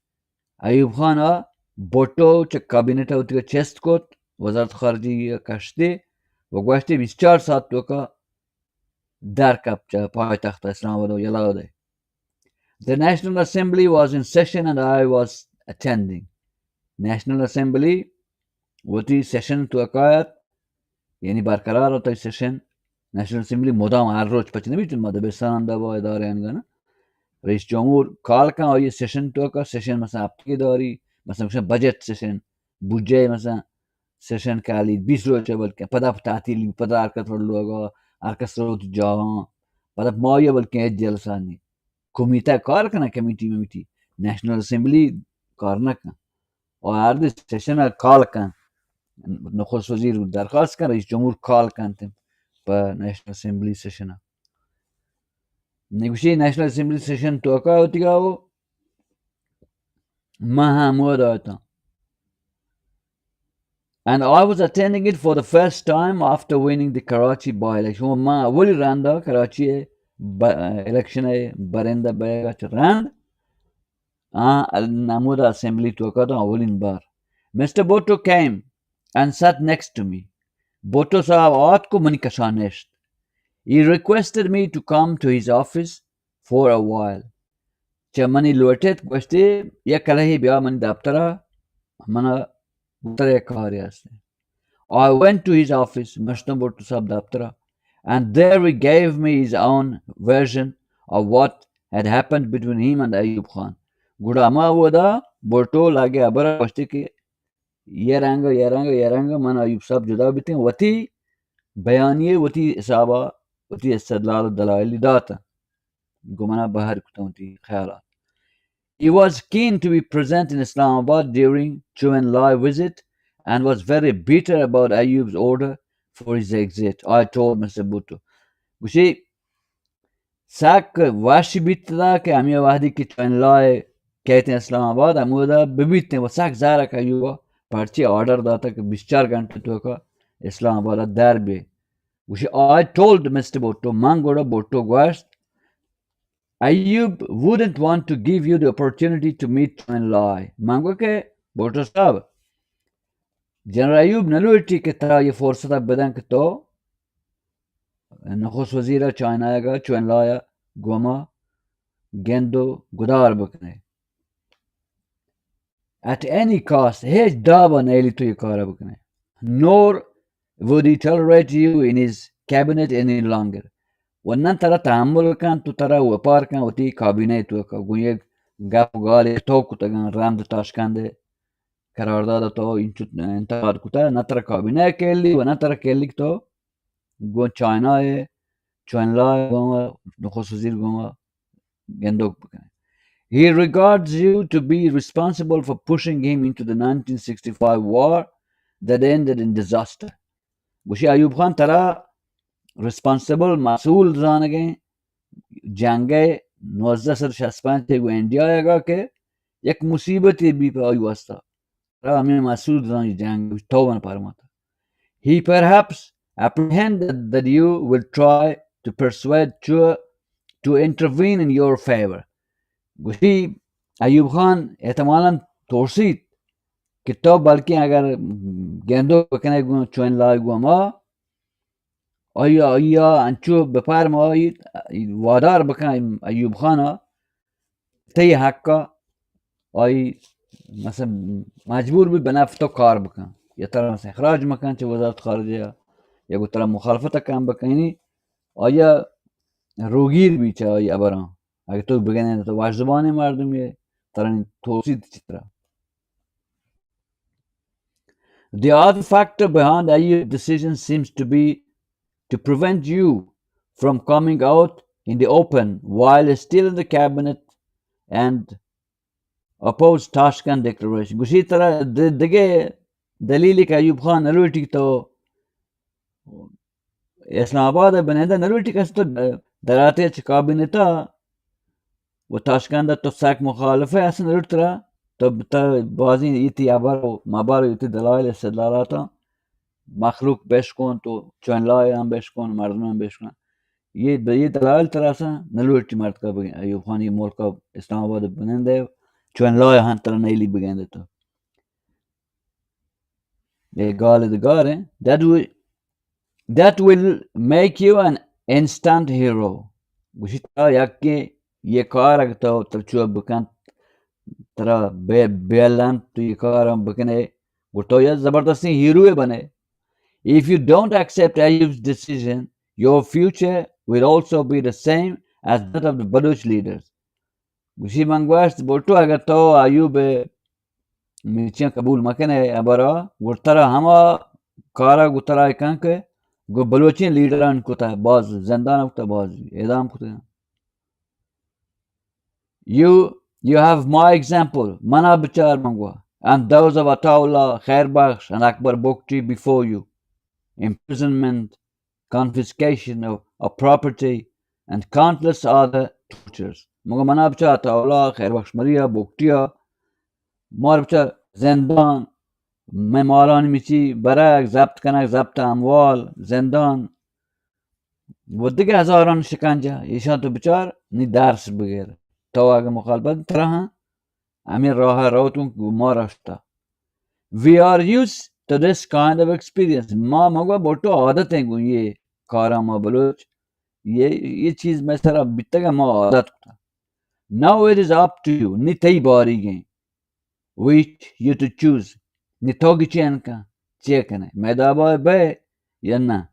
Ayub Khan Bhutto च cabinet होती का chest coat वजारत खारजी कश्ते वो गोश्ते 24 सात तो का در کپچه پایتخت اسلام آباد و یلاده. The National Assembly was in session and I was attending. National Assembly وتی سشن تو اکایت یعنی برقرار ہوتا ہے سشن. نیشنل اسمبلی مدام هر روز پچ نمیتون ما دبستان دا با اداره انگانا رئیس جمهور کال کن آیه سشن تو اکا سشن مثلا اپکی داری مثلا بجت سشن بودجه مثلا سشن کالی 20 روز بلکه پدا تعطیل پدا حرکت ورلو اگا حرکت رو تو جاهان پدا مایه بلکه ایت جلسانی کمیته کار کنه کمیتی نیشنل اسمبلی کار نکن و هر دی سشن کال کن نخست وزیر درخواست کن رئیس جمهور کال کن با نیشنل اسمبلی سشن نگوشی نیشنل اسمبلی سشن تو اکا ہوتی گا وہ محمود آتا. And I was attending it for the first time after winning the Karachi by-election. ما ولی رنده کراچی election برنده بیگا چه رند نمود assembly تو اکا تا اولین بار. Mr. Bhutto came and sat next to me. Bhutto صاحب آت کو منی کشانشت. He requested me to come to his office for a while. چه منی لوٹت گوشتی یک کلهی بیا منی دفتره منا بطر کاری هستی. I went to his office, Mashtam Bhutto Sahab Daftara, and there he gave me his own version of what had happened between him and Ayub Khan. Gudama woda Bhutto lage abara goshti ki ye ranga man Ayub Sahab juda bitin wati bayaniye wati isaba wati istidlal dalaili data gumana bahar kutamti khayalat. He was keen to be present in Islamabad during Chuen Lai visit and was very bitter about Ayub's order for his exit. I told Mr. Bhutto. Gushi sak washi bitda ke amia wahdi ki Chuen Lai कहते हैं इस्लामाबाद अमूदा बिबितने वसाक ज़ारा का युवा पर्ची order दाता कि 24 घंटे तो का इस्लामाबाद दर बे which I told Mr. Bhutto mangoda Bhutto was Ayub wouldn't want to give you the opportunity to meet and lie. Mango ke Bhutto sahab General Ayub नलुटी के तरह ये फुर्सत बदन के तो नखुस Wazira चाइनागा चुनलाया Goma गेंदो गुदार बकने at any cost هیچ دابا نیلی توی کار بکنه nor would he tolerate you in his cabinet any longer ونن ترى تحمل كان تو ترى وپار كان وتي کابینه تو کا گوی گپ گالی تو کو تگان رام د تاشکند قرارداد تو انتقاد کوتا نتر کابینه کلی و نتر کلی تو گو چاینا چونلا گو نخست وزیر گو گندوک بکنه. He regards you to be responsible for pushing him into the 1965 war that ended in disaster. گوشی ایوب خان ترا responsible مسئول زانگه جنگ 1965 گو انڈیا گا که یک مصیبتی بی پا آیو استا ترا همین مسئول زانگه جنگ توبن پرماتا. He perhaps apprehended that you will try to persuade Chua to intervene in your favor. گوشی ایوب خان احتمالاً ترسید که تو بلکه اگر گندو بکنه گو چون لای گو ما آیا انچو بپر ما وادار بکنه ایوب خان تی حقا آیا مثلا مجبور بی بنفت تو کار بکن یا طرح مثلا اخراج مکن چه وزارت خارجه یا گو طرح مخالفت کن بکنی آیا روگیر بی چه آیا ابران اگه تو بگنه تو واجزبانی مردمیه طرح توصید چی طرح. The other factor behind Ayyub's decision seems to be to prevent you from coming out in the open while still in the cabinet and oppose Tashkent declaration. Gushi tara dege dalili ka Ayyub Khan nalulti to Islamabad baneda nalulti ka sto darate ch kabineta و تاشکند تو سک مخالفه اصلا نلوترا تو بازی ایتی عبارو مبارو ایتی دلائل استدلالاتا مخلوق بشکن تو چون لای هم بشکن مردم هم بشکن ये दलाल तरह से नलुटी मर्द का अयूब खान ये मुल्क का इस्लामाबाद बनेंदे चुन लाया हन तरह नहीं ली बगेंदे तो ये गाल the gar that will make you an instant hero. Gushi ta yakke ye kar agta tarchu bukan tara belan tu ye kar bukane guto ya zabardasti hero bane. If you don't accept Ayub's decision, your future will also be the same as that of the Baloch leaders. Gushi mangwash boto agato Ayub मिर्चियाँ कबूल मकने अबरा गुर्तरा हमा कारा गुतरा इकांके गो बलोचिन लीडरान कुता बाज ज़िंदान कुता बाज एदाम कुता you have my example mana bichar mangwa and those of Ataullah Khairbakhsh and Akbar Bokti before you imprisonment confiscation of property and countless other tortures manga mana bichar Ataullah Khairbakhsh Maria Boktiya mar bichar zindan मेमोरान मिची बरक जब्त कनक जब्त अमवाल जिंदान वो दिखे हजारान शिकंजा ईशा तो बिचार नी दर्स बगैर तो आगे मुखालफत तरह अमीर राह रोतुं गुमारश्ता we are used to this kind of experience माँ मगवा बोटो आदत है गु ये कारा माँ बलोच ये चीज में सरा बितगा माँ आदत now it is up to you नी तई बारी गए which you to choose Nitogichenka, Chekane, Medaba Bay, Yana.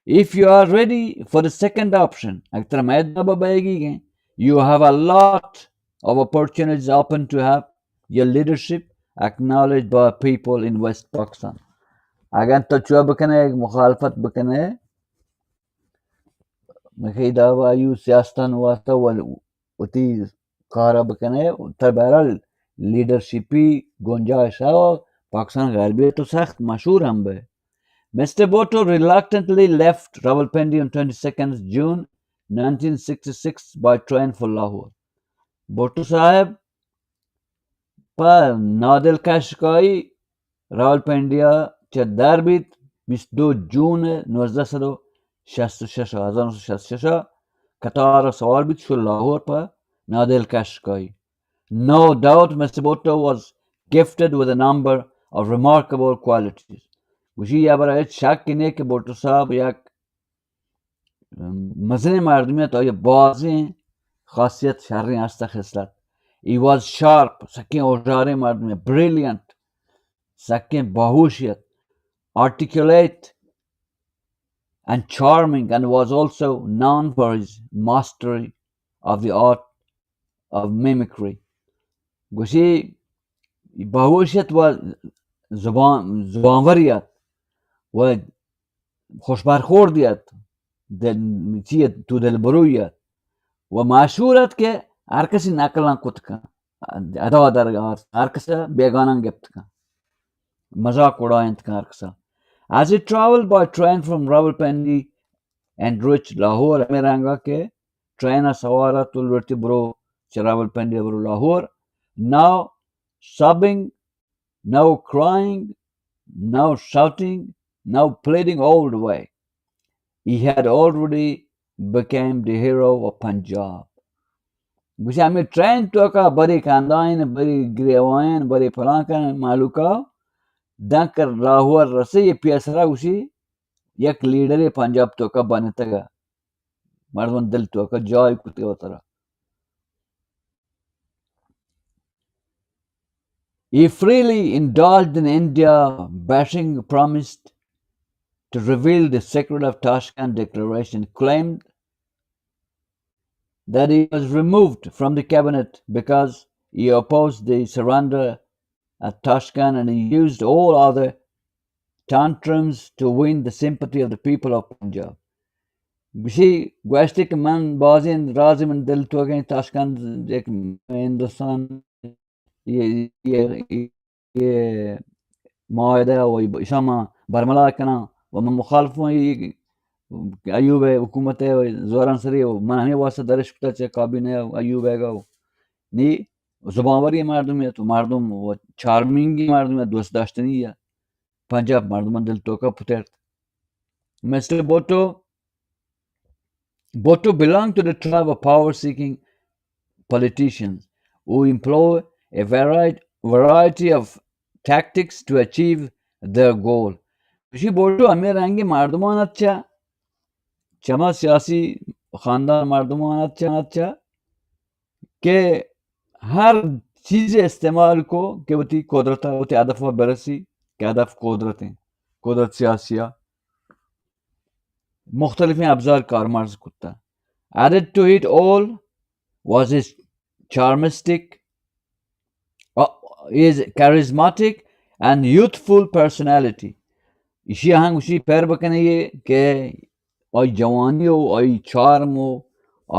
If you are ready for the second option, after Medaba Bay, you have a lot of opportunities open to have your leadership acknowledged by people in West Pakistan. Again, Tachua Bakane, Mukhalfat Bakane, Makidava, you Siastan Wasta, Uti Kara Bakane, Tabaral, leadershipy Gonjaish Pakistan गैरबी तो सख्त मशहूर हम बे Mr. Bhutto reluctantly left Rawalpindi on 22nd June 1966 by train for Lahore. Bhutto साहब पर नादिल कशकाई रावलपिंडिया चदारबित 22 जून 1966 कतार सवार बित show Lahore पर नादिल कशकाई. No doubt Mr. Bhutto was gifted with a number of remarkable qualities. Gushi yabara et shak kine ke Bhutto sahab yak mazne mardumiyat oya bazi khasiyat sharri hasta khislat. He was sharp, sakin ojare mardumiyat, brilliant, sakin bahushiyat, articulate and charming, and was also known for his mastery of the art of mimicry. Gushi bahushiyat was زبانوریت و خوشبرخوردیت تو دلبرویت و مشهورت که هر کسی نقلان کت کن ادا درگاه هر کسی بیگانان گفت کن مزاق اڑایند کن هر کسی. As he traveled by train from Rawalpindi and reached Lahore, Amiranga ke train sawara tulverti bro Rawalpindi bro Lahore, now sobbing, now crying, now shouting, now pleading all the way. He had already become the hero of Punjab. Which I mean, trained to a bari khandain, bari grewain, bari palankan, maluka, dankar Lahore rasi piasra usi, yak leader Punjab to ka banataga. Marwan dil to ka joy kutte. He freely indulged in India, bashing promised to reveal the secret of Tashkent Declaration, claimed that he was removed from the cabinet because he opposed the surrender at Tashkent and he used all other tantrums to win the sympathy of the people of Punjab. Bishi gwashtik man bazin razim and dil to again Tashkent Hindustan ye معاهده و شما برملا کنه و من مخالف ایوب حکومت زوران سری و من همه واسه درش کتا چه کابینه ایوب گاو نی زبانوری مردمیت و مردم و چارمینگی مردمیت دوست داشتنیه پنجاب مردمان دل توکا پترد. Mr. Bhutto belonged to the tribe of power-seeking politicians who employ a variety of tactics to achieve their goal. She Bhutto Amirangi Marduman Acha चमा सियासी खानदान मर्दमान अच्छा के हर चीज़ इस्तेमाल को के वती कुदरत वती हदफ बरसी के हदफ कुदरतें कुदरत सियासिया मुख्तलिफ अब्जार कारमर्ज कुत्ता added to it all was his charmistic his charismatic and youthful personality इसी हंग उसी पैर बकने ये के आई जवानी हो आई चार्म हो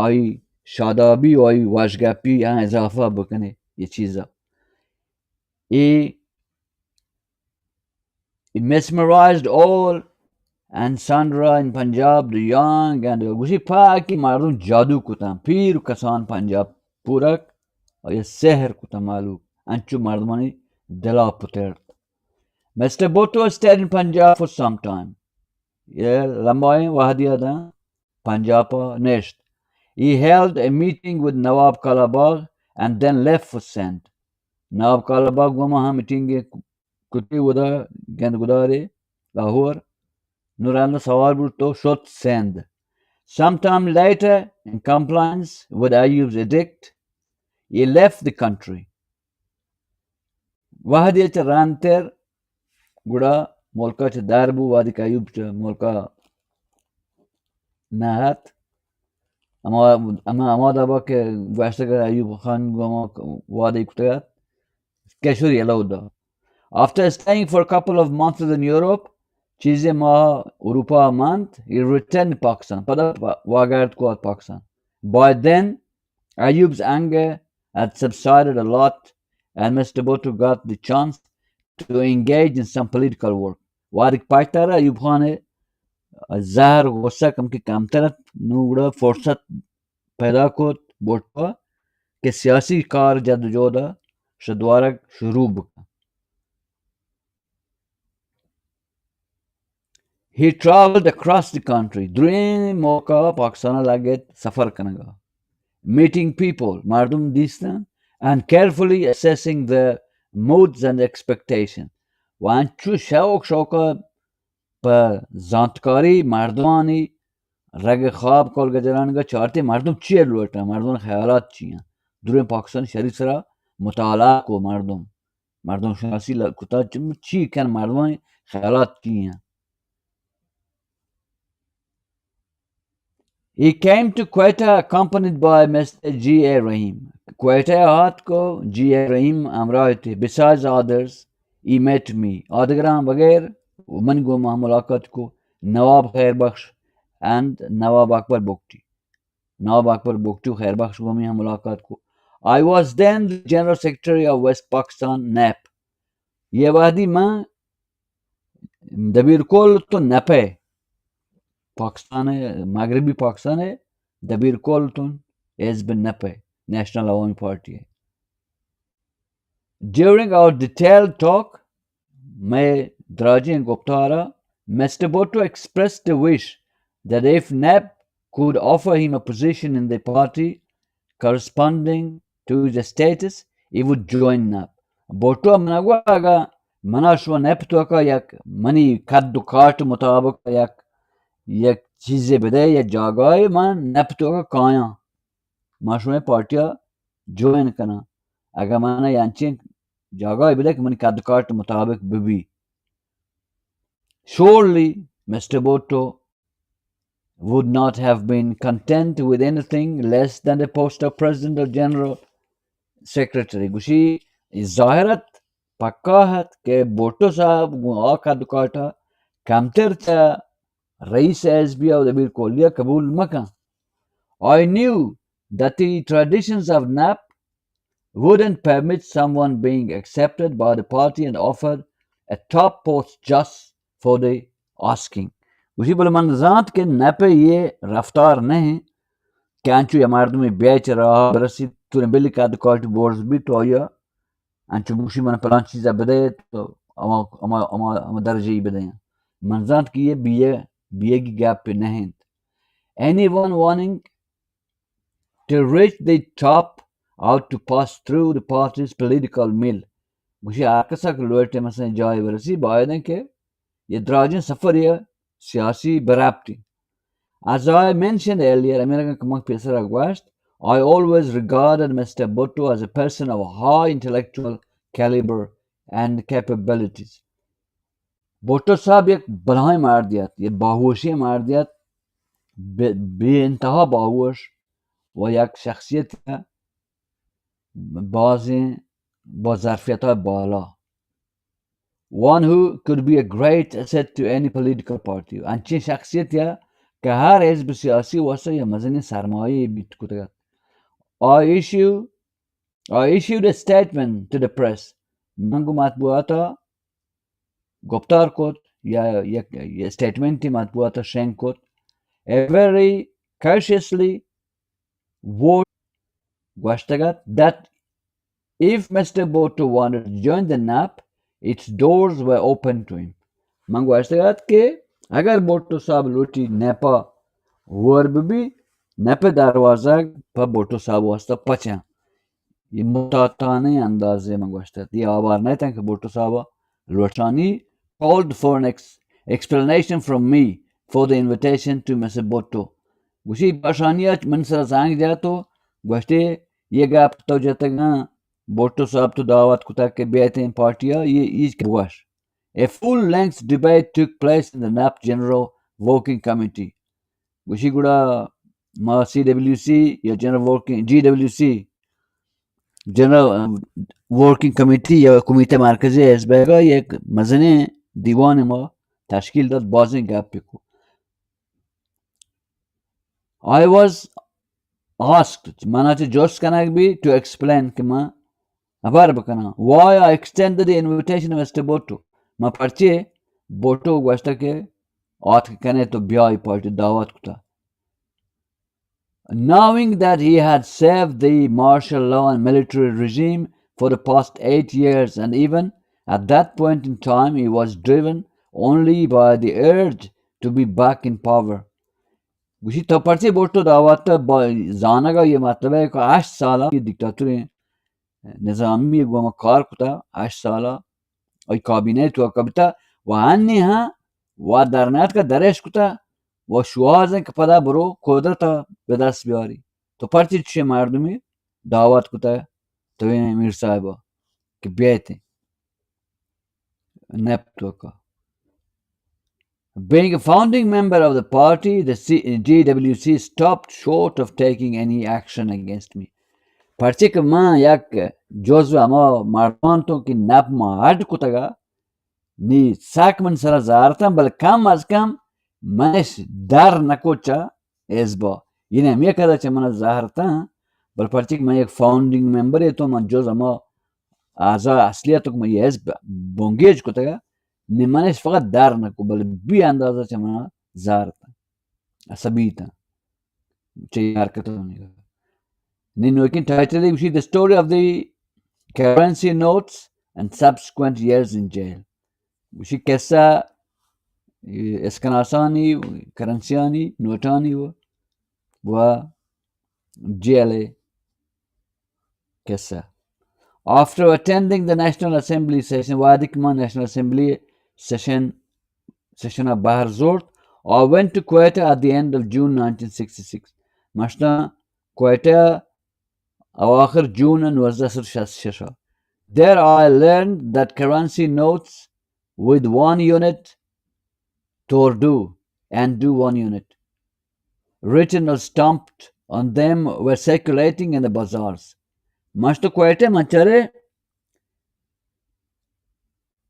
आई शादाबी हो आई वाशगापी यहाँ इजाफा बकने ये चीज़ा he mesmerized all and sundry in Punjab the young and उसी पाकी मारूं जादू कुता पीर कसान पंजाब पूरक और ये सहर कुता मालूम अंचु मर्दमानी दिला पुतर Mr. Bhutto stayed in Punjab for some time. Yeah, Lamboy Wahdiada, Punjab Nest. He held a meeting with Nawab Kalabagh and then left for Sindh. Nawab Kalabagh Wamaha meeting Kuti Uda Gandgudare, Lahore, Nurana Sawar Bhutto shot Sindh. Sometime later, in compliance with Ayub's edict, he left the country. Wahdiya Ranter गुड़ा मोलका च दारबू वादी कायूब च मोलका नाहत अमा दाबा के वास्तगर आयूब खान गुमा वादी कुतयात कैशोर येलाउदा After staying for a couple of months in Europe चीजें माह उरुपा month he returned to Pakistan pada वागार्ड को Pakistan By then Ayub's anger had subsided a lot and Mr. Bhutto got the chance to engage in some political work. Warik पाइतारा Ayub Khan ज़हर गुस्सा कम की कामतरत नूड़ा फुर्सत पैदा को बोटवा के सियासी कार जदोजहद शद्वारा शुरू बका He traveled across the country दुनिया मौका पाकिस्तान लागे सफर करेगा meeting people मर्दुम दिस्तान and carefully assessing their moods and expectations. वांचु Shauka पर जानकारी मर्दवानी रग ख्वाब कॉल गजरान का चारते मर्दम चियर लोटा मर्दम ख्यालात चियां दुरे पाकिस्तान शरीफ सरा मुताला को मर्दम शासी कुता ची कन मर्दम ख्यालात चियां He came to Quetta accompanied by Mr. G.A. Rahim. Quetta hat ko G.A. Rahim amrayte. Besides others, he met me. Adgram Bagher, Woman go Mulaqat ko, Nawab Khair Bakhsh and Nawab Akbar Bukti. Nawab Akbar Bukti Khair Bakhsh go Mulaqat ko. I was then the General Secretary of West Pakistan, NAP. Ye wadi ma Dabir Kol to NAPE. Pakistan है मगरबी पाकिस्तान है दबीर Colton Hizb Nape National Awami Party During our detailed talk मैं Draji and Guptara Mr. Bhutto expressed the wish that if NAP could offer him a position in the party corresponding to his status he would join NAP Bhutto managwaga manashwa NAP to ka yak mani kaddu kart mutabak yak یک چیزی بده یک جاگای من نپتو کا کایا ماشوم پارتیا جوین کنه اگر من یانچین جاگای بده که من کد کارت مطابق ببی Surely Mr. Bhutto would not have been content with anything less than the post of President or General Secretary गुशी ज़ाहिरत पक्का है कि Bhutto साहब आ कद काटा कमतर था Rais Asbiya of the Bir Kolya Kabul Makkah. I knew that the traditions of NAP wouldn't permit someone being accepted by the party and offered a top post just for the asking. उसी बोले मन ज़ात के NAP ये रफ्तार नहीं कि अंचु यमार्द में बेच रहा बरसी तूने बिल्ली का दुकाट बोर्ड्स भी तो आया अंचु बुशी मन पलान चीज़ बदे तो अमा दर्जे ही बदे मन ज़ात की ये big gap in hand. Anyone wanting to reach the top ought to pass through the party's political mill. मुझे आकसा के लोटे मसले जाए वरसी बायने के ये द्राजन सफर ये सियासी बराबती As I mentioned earlier, American Kamak Pesara Gwasht, I always regarded Mr. Bhutto as a person of high intellectual caliber and capabilities. Bhutto साहब एक बलाएं मार दिया, ये बाहुशी मार दिया, बेइंतहा बाहुश व एक शख्सियत है, बाज़ें बज़ारफियत बाला. One who could be a great asset to any political party. अंची शख्सियत है कि हर हिज़्ब सियासी वसा या मज़नी सरमाई बीत कुतगा. I issued a statement to the press. Mangu matbuata goptar kot ya statementi matbuata shenkot. A very cautiously word gwashtagat that if Mr. Bhutto wanted to join the NAP, its doors were open to him. Mangu gwashtagat ke agar Bhutto sahab luti nepa verb भी नपे दरवाजा पर Bhutto sahab wasta pacha. ये मुताताने अंदाजे में गोश्त ये आवार नहीं था कि Bhutto sahab Lotani called for an explanation from me for the invitation to Mr. Bhutto. Gushi bashaniya mansara sang ja to goshte ye gap to jataga Bhutto sahab to dawat kuta ke beate in partiya ye is gwash. A full-length debate took place in the NAP General Working Committee. Gushi guda ma CWC या General Working GWC General Working Committee या committee मरकज़ी हिज़्ब का एक मज़ने दीवान में तश्कील दत बाज़ें gap पे को. I was asked मनाचे जोश कनाक भी to explain कि मां अबार बकना why I extended the invitation to Mr. Bhutto. मां पर्चे Bhutto गोश्ता के आठ कने तो ब्याह पार्टी दावत कुता. Knowing that he had served the martial law and military regime for the past 8 years, and even at that point in time he was driven only by the urge to be back in power. Gushi taparti Bhutto dawata zanaga ye matlab hai ki 8 साल ये डिक्टेटरी निजामी गुमा car कुता 8 साल और cabinet व कविता वहानी हाँ व दरनात का दरेश कुता و شوازن که پدا برو قدرت به دست بیاری تو پرچی چه مردمی دعوت کتا تو این میر صاحبا که بیایتی نپتو که. Being a founding member of the party, the GWC stopped short of taking any action against me. پرچی که من یک جزو اما مردمان تو که نپ ما هرد کتا گا نی ساک من سر زارتم بل کم از کم منش در نکوچا ازبا یعنی همیه کده چه من زهرتا بل پرچی که من یک فاوندینگ ممبر تو من جز اما اعضا اصلیه تو که من یه ازبا بونگیج کتا گا نی منش فقط در نکو بل بی اندازه چه من زهرتا عصبیتا چه حرکتا نیگا نی نوکین تایتلی بشی The Story of the Currency Notes and Subsequent Years in Jail بشی کسا اسکناسانی کرنسیانی نوتانی و GLA kessa. After attending the National Assembly session, Wadikman National Assembly session of Bahar Zort, I went to Quetta at the end of June 1966. Mashna Quetta awakhir June and was Shasha. There I learned that currency notes with 1 unit Tordu and do 1 unit written or stamped on them were circulating in the bazaars. Mashto Quetta Machare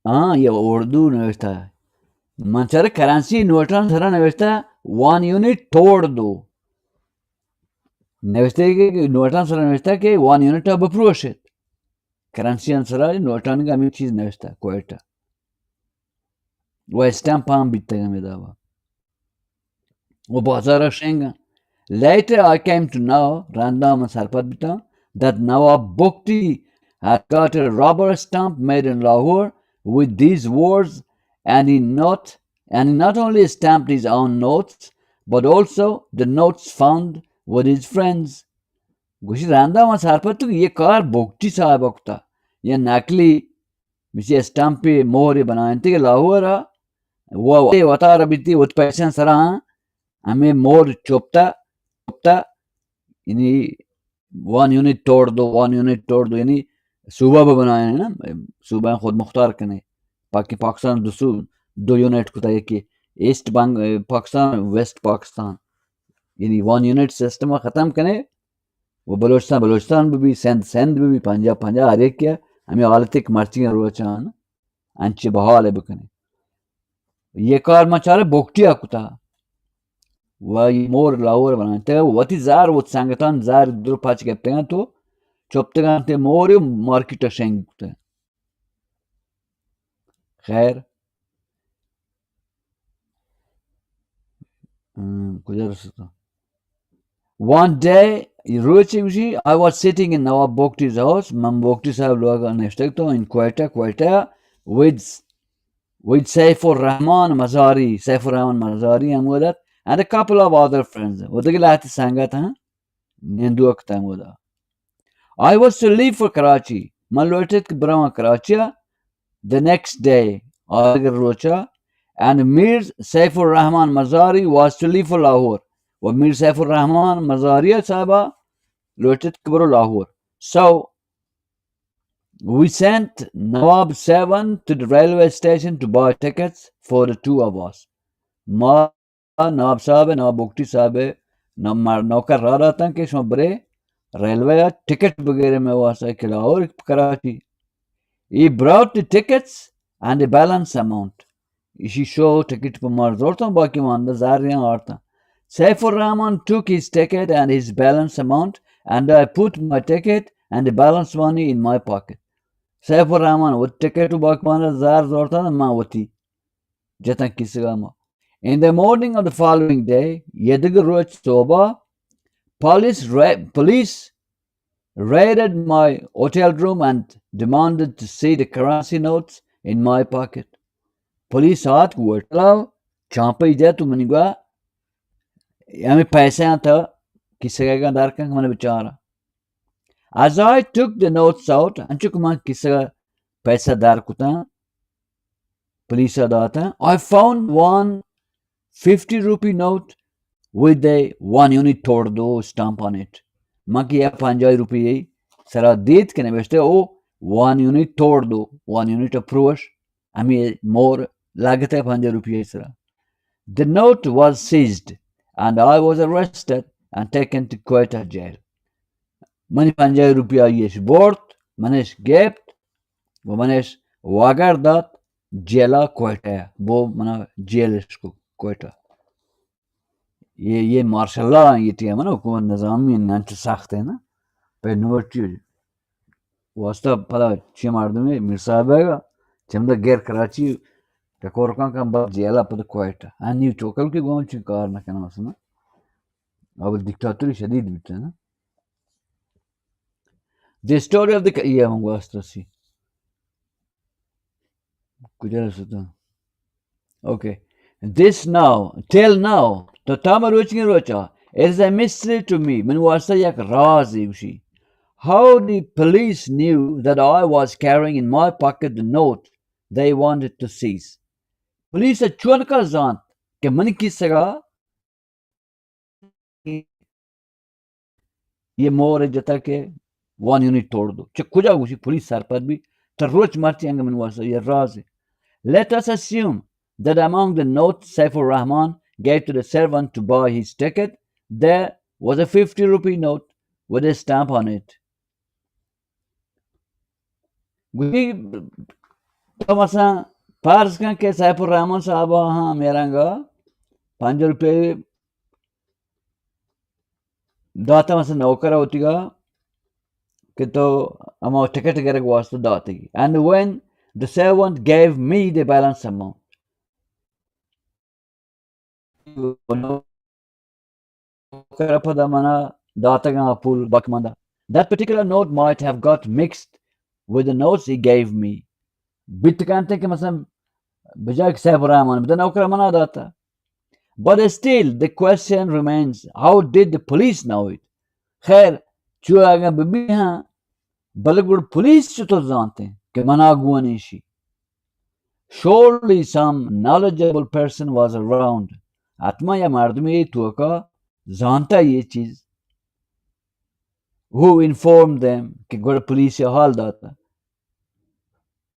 ये उर्दू नवेश्ता है Manchar currency नोटन सरा नवेश्ता 1 unit तोड़ दो नवेश्ते के नोटन सरा नवेश्ता के 1 unit अब प्रोशेत currency सरा नोटन का मी चीज नवेश्ता कोएटा वो स्टैम्प हम बितते में दावा वो बाजार शेंगा. Later I came to know random sarpat bita that Nawab Bukti had got a rubber stamp made in Lahore with these words, and he not only stamped his own notes, but also the notes found with his friends. Gushi random sarpatu ye car Bukti साहब वक्ता ये नकली मिसे stamp पे मोहरे बनाए थे लाहौर वो वतार बिती उत पैसे सरा हमें मोर चुपता यानी 1 यूनिट तोड़ दो 1 यूनिट तोड़ दो यानी सूबा भी बनाए हैं ना सूबा खुद मुख्तार कने पाकिस्तान 2 यूनिट को था कि ईस्ट पाकिस्तान वेस्ट पाकिस्तान यानी 1 यूनिट सिस्टम ख़त्म कने वो बलोचिस्तान भी सिंध भी पंजाब हर एक क्या हमें हालत मर्ची रोचान अंचे बहाल बकने ये कार मचारे बोक्टिया कुता व मोर लावर बनाते वती जार वो संगठन जार दूर पाच के तो चुपते ते मोर मार्केट शेंग खैर गुजर one day I was sitting in Nawab Bokhti's house Mam Bokhti sahab loga neshtekto in Quetta with Saifur Rahman Mazari amudat and a couple of other friends udagilati sangat ha nendu akta I was to leave for Karachi Malwatit Brahma Karachi the next day Rocha and Mir Saifur Rahman Mazari was to leave for Lahore Mir Saifur Rahman Mazariya Sahaba located Kabro Lahore. So we sent Nawab 7 to the railway station to buy tickets for the two of us. Ma Nawab Sahab Nawab Bokhti Sahab नौकर रहा था कि इसमें बड़े railway ticket वगैरह में हुआ था कि Lahore Karachi. He brought the tickets and the balance amount. इसी show ticket पर मार जोड़ता हूँ बाकी मानदा ज़ार यहाँ आरता. Saifur Rahman took his ticket and his balance amount and I put my ticket and the balance money in my pocket. Saifur Rahman would ticket to Bakmana Zar Zortan Mawati. Jatan Kisagama. In the morning of the following day, Yediga Roach Soba, police raided my hotel room and demanded to see the currency notes in my pocket. Police asked what champa ija tu manigwa हमें पैसे था किसी का दार का मैंने बेचारा as I took the notes out अंचुक मां किसी का पैसा दार कुता पुलिस दाता I found one 50 rupee note with a 1 unit तोड़ दो stamp on it मां की यह 50 रुपये सरा देत के ने बेचते ओ 1 unit तोड़ दो 1 unit अप्रूवश हमें मोर लागत है 50 रुपये सरा The note was seized and I was arrested and taken to Quetta jail. Mani 50 rupiya yesh bort, manesh gept, wo manesh wagardat jela Quetta. Bo mana jail isko Quetta. ये मार्शल्लाह ये T है ना हुकूमत निज़ामी नंच सख्त है ना पे नोटी वास्ता पता ची मारदम है मिर साहब है चमदा गैर कराची टकोरकां का बा जेला पद Quetta. अन्य चोकल के गांव ची कार ना कहना मसना अब डिक्टेटरी शदीद बिटे ना The story of the ये हम वास्ता सी कुछ सुता Okay this now till now तो तामा रोचनी Rochak it is a mystery to me मन वास्ता एक राज है उसी how the police knew that I was carrying in my pocket the note they wanted to seize police चुन का जान के मन की सगा ये मोर जता के 1 unit तोड़ दो खुजा उसी पुलिस सर पर भी रोच मारती अंग मन वासा ये राज है let us assume that among the notes Saifur Rahman gave to the servant to buy his ticket there was a 50 rupee note with a stamp on it गुदी तो मसा पार्स का के Saifur Rahman साहब हाँ मेरांगा 5 रुपये दाता मसा नौकरा होती गा कि तो अमा टिकट वगैरह को वास्ते दाते की and when the servant gave me the balance amount that particular note might have got mixed with the notes he gave me बिटकांते के मतलब बजाय Saifur Rahman बता नौकरा मना दाता but still the question remains how did the police know it खैर चुआ आगे बिबी हाँ बलगुड़ पुलिस तो जानते हैं कि मना गुआनीशी surely some knowledgeable person was around حتما یه مردمی توکا زانتا یه چیز who informed them که گوره پلیس حال داده.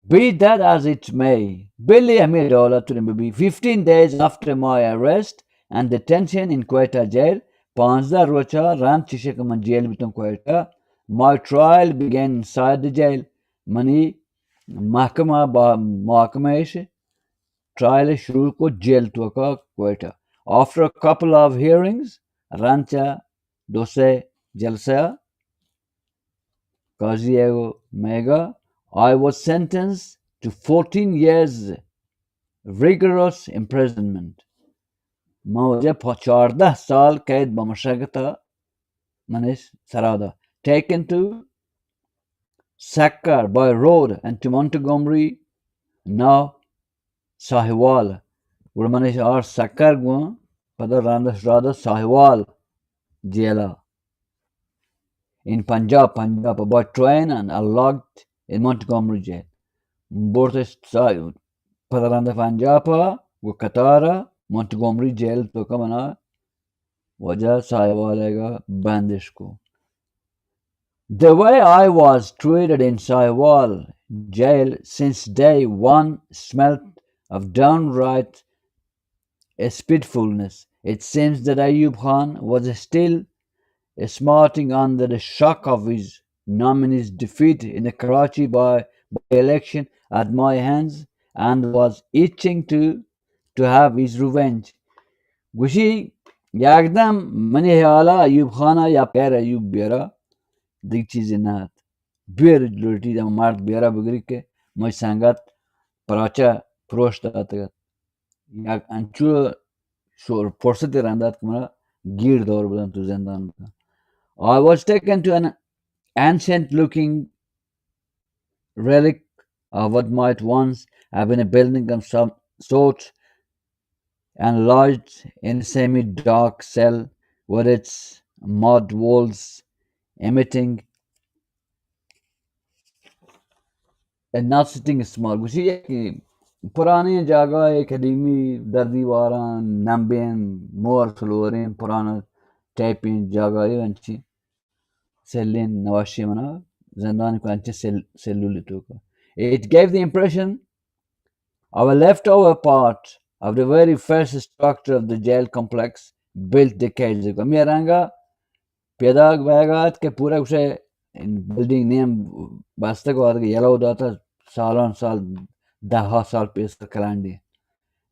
Be that as it may, Billy Amirola to be 15 days after my arrest and detention in Quetta jail, 15 rocha ran chishe kaman jail bitum Quetta. My trial began inside the jail. Mani mahkama ishe trial shuru ko jail to ka Quetta. After a couple of hearings, rancha dose jalsa Kaziego Mega, I was sentenced to 14 years rigorous imprisonment. Mauja 14 saal kaid bamashagata manish sarada. Taken to Sakkar by road and to Montgomery, now Sahiwal. Manish are Sakkar gua pada rada Sahiwal jela in Punjab by train and locked in Montgomery jail. Bortes Padaranda Panjapa, Katara, Montgomery jail to Kamana, Waja Saiwalega Bandishko. The way I was treated in Saiwal jail since day one smelt of downright spitefulness. It seems that Ayub Khan was still smarting under the shock of his nominee's defeat in the Karachi by-election at my hands and was itching to have his revenge. Gushi yagdam mani hala Ayub Khana ya per Ayub Biara dik cheeze nahat. Bir lurti da mart Biara bugri ke moi sangat paracha proshta atagat. Yak anchu shor forsati randat kumara gir dor budan tu zendan. I was taken to an ancient-looking relic of what might once have been a building of some sort and lodged in a semi-dark cell with its mud walls emitting a nauseating smell. गुशी ये कि पुरानी जगह एक कदीमी दर्दी वारा नंबेन मोर फ्लोरें पुराना typing जगह ये अंची Selin Nawashimana, Zandani Pancha Cellulituka. It gave the impression of a leftover part of the very first structure of the jail complex built decades ago. Miranga, Piedag Vagat, Kepura in building name Bastago, yellow data, Salon Sal, Daha Sal Pista Kalandi.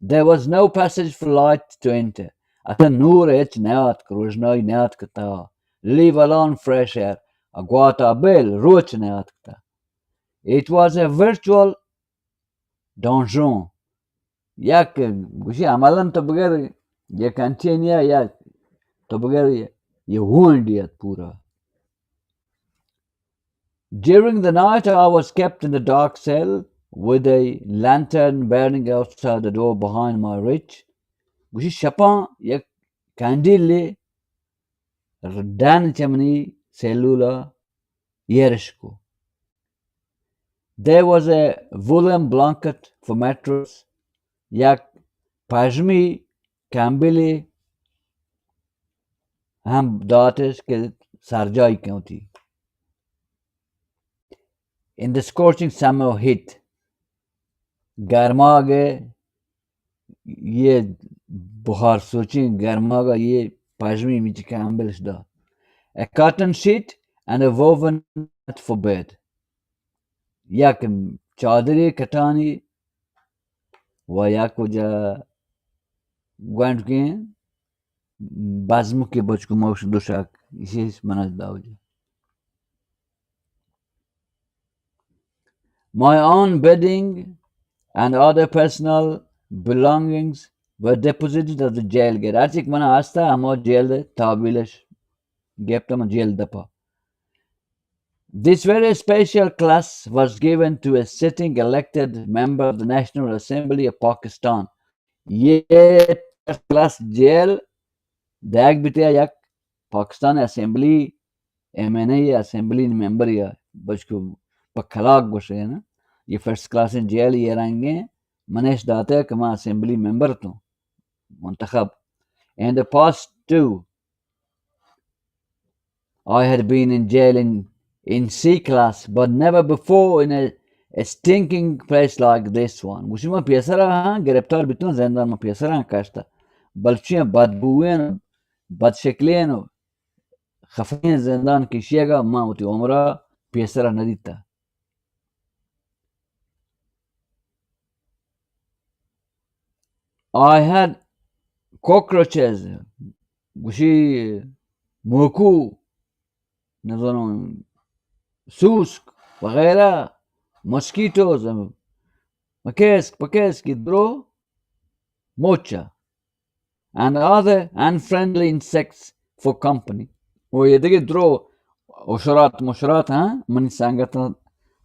There was no passage for light to enter. At a Nur H Neat, Krujnoi Neat Kata. Leave alone fresh air. Aguata Bell, Roach Neatka. It was a virtual donjon. Yak Gushi Amalan Tobagari, Yakantinia Yak Tobagari, Yahundiat Pura. During the night, I was kept in the dark cell with a lantern burning outside the door behind my reach. Gushi Shapan Yak Candile Dan Chamani Cellula Yerishko. There was a woolen blanket for mattress, yak pajmi kambili ham daughters ke sarjai kyun thi. In the scorching summer heat, garma ge ye buhar sochi garma ga ye pajmi mich kambilish da. A cotton sheet and a woven mat for bed. Yak chaudhary katani wa yak kuja gwant ke bazmuki bochku mosh dushak isis manas dauji. My own bedding and other personal belongings were deposited at the jail gate. Archik mana asta amo jail de tabilesh geptam jail dapa. This very special class was given to a sitting elected member of the National Assembly of Pakistan. Ye class jail dag bitya yak Pakistan Assembly MNA Assembly member ya bachku pakhalak goshe na ये first class jail ये रहेंगे मनेश दाते कमा assembly member तो मुंतखब In the past too, I had been in jail in C class, but never before in a stinking place like this one. وشي ما بيسرها گرفتار بتون زندان ما بيسرها کاشتا بلچی بدبوین بدشکلین خفین زندان کشیگا ما وتی عمره پیسرها ندیتا. I had cockroaches وشي موکو نظرم سوسک وغیرہ mosquitoes مكيسك درو موتشا and other unfriendly insects for company. ويدقي درو مشرات ها من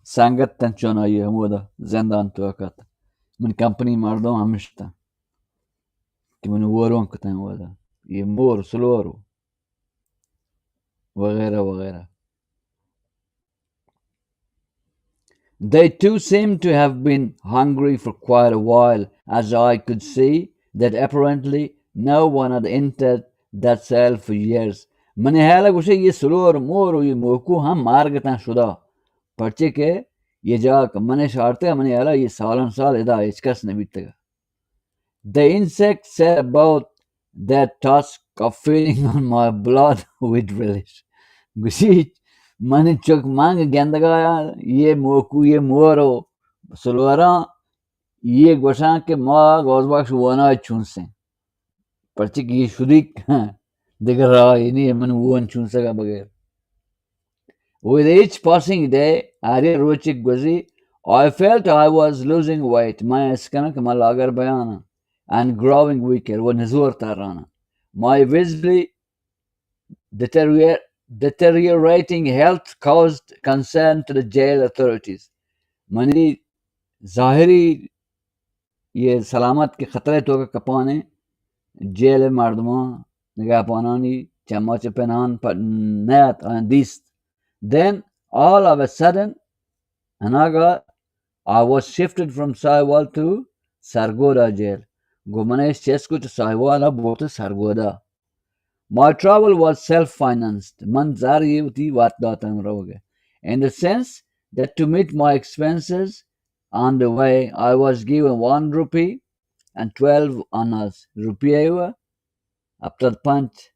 سانگت تنشون آيه مودا زندان توقات من company مردم همشتا कि من وورون كتن ودا يمور سلورو وغيرها وغيرها. They too seemed to have been hungry for quite a while, as I could see that apparently no one had entered that cell for years. من حالا گوشه ये سلور مور و ये موکو هم مارگتن شدا پرچه که ये جاک من شارته من حالا ये سالن سال ادا اچکس نبیتگا. The insect set about their task of feeding on my blood with relish. گوشی من چک مانگ گندگایا ये موکو ये مورو سلورا ये गोशां के माँ गौस बख्श वाना चुनसे पर्चे की ये शुद्धिक दिख रहा है नहीं मन वो चुन सका बगैर. With each passing day, are रोचिक गुज़ी, I felt I was losing weight. मैं इसका ना लागर बयाना and growing weaker. वो नज़ूर Tarana. My visibly deteriorating health caused concern to the jail authorities. मनी ज़ाहिरी ये सलामत के खतरे तो का कपाने जेल मर्दमा निगाह पानानी चम्मच पेनान पर नयत and this. Then all of a sudden I was shifted from Sahiwal to Sargoda jail. Gumane Chesku to Sahiwal both to Sargoda. My travel was self-financed. Manzari uti wat datan roge. In the sense that to meet my expenses on the way I was given 1 rupee and 12 annas. Rupiah after punch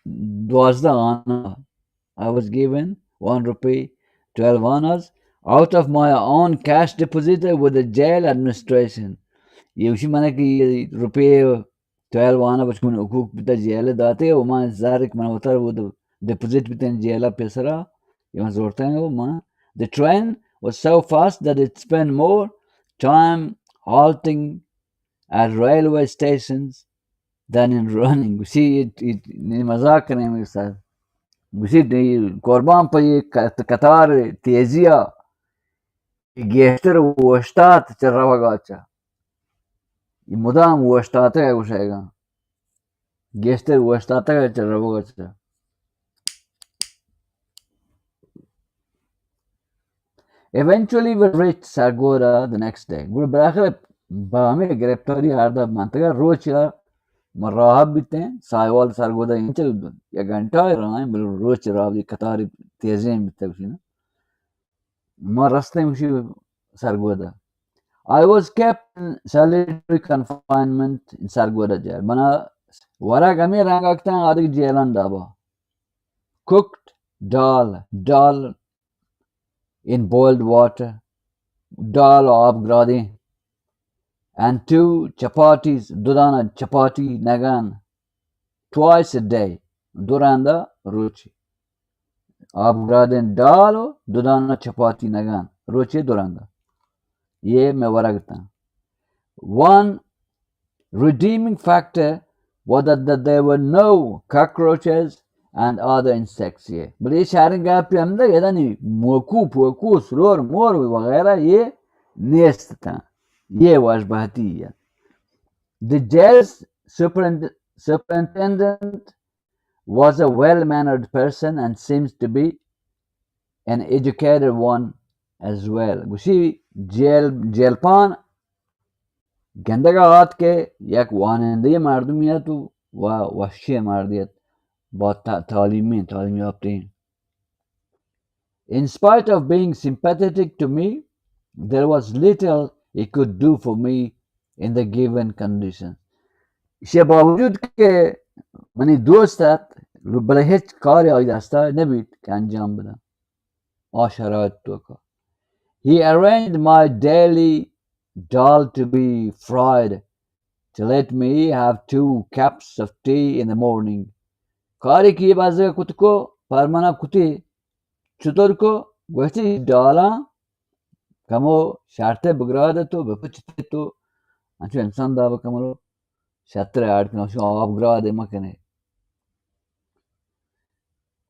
dwazda anna. I was given 1 rupee, 12 annas out of my own cash deposited with the jail administration. Yushi mana ki rupee 12 anna bach kun hukuk bita jail date o ma zarik mana hotar wo deposit bita jail pesara yahan zorta hai wo ma. The train was so fast that it spent more time halting at railway stations than in running. You see, it मजाक करें मेरे साथ. You see, कुर्बान पर ये कतार तेजिया gesture वस्तात चल रहा गाचा. ये मुदाम वस्तात है उसेगा. गेस्टर वस्तात है चल रहा गाचा. Eventually, we reached Sargoda the next day. गुड़ बराबर बामे गिरफ्तारी आर्दा मानतेगा रोज यार मराहब बीते हैं साहिवाल सरगोदा इंचल या घंटा रहा है बिल्कुल रोज रावली कतारी तेज़ें बीते उसी ना मां रास्ते में उसी Sargodha. I was kept in solitary confinement in Sargoda jail. Mana wara kami rangakta adik jailan daba. Cooked dal in boiled water, dal abgradi, and 2 chapatis, dudana chapati nagan, twice a day. Duranda ruchi. Abgraden dalo, dudana chapati nagan, ruchi duranda. Ye me waragta. One redeeming factor was that there were no cockroaches and other insects here. But ये sharing gap पे अंदर ये नहीं मोकू सुरोर मोर वगैरह ये नेस्त था. ये वाजबहती है. The jail's superintendent was a well-mannered person and seems to be an educated one as well. Gushi jail pan گندگات که یک واننده مردمیت و وحشی مردیت با تعلیم یافتین. In spite of being sympathetic to me, there was little he could do for me in the given conditions. इसे बावजूद के money दोस्तत बले hitch कार्य आई दस्ता नबीत के अंजाम बना आ शराइत तो का. He arranged my daily dal to be fried to let me have 2 cups of tea in the morning. कार्य की बाज़ कुत को परमाना कुती चुतर को वैसे डाला कमो शार्टे बगराद तो बपचित तो अंचु इंसान दाव कमलो शात्रे आड़ के नौशो आप ग्राद मकने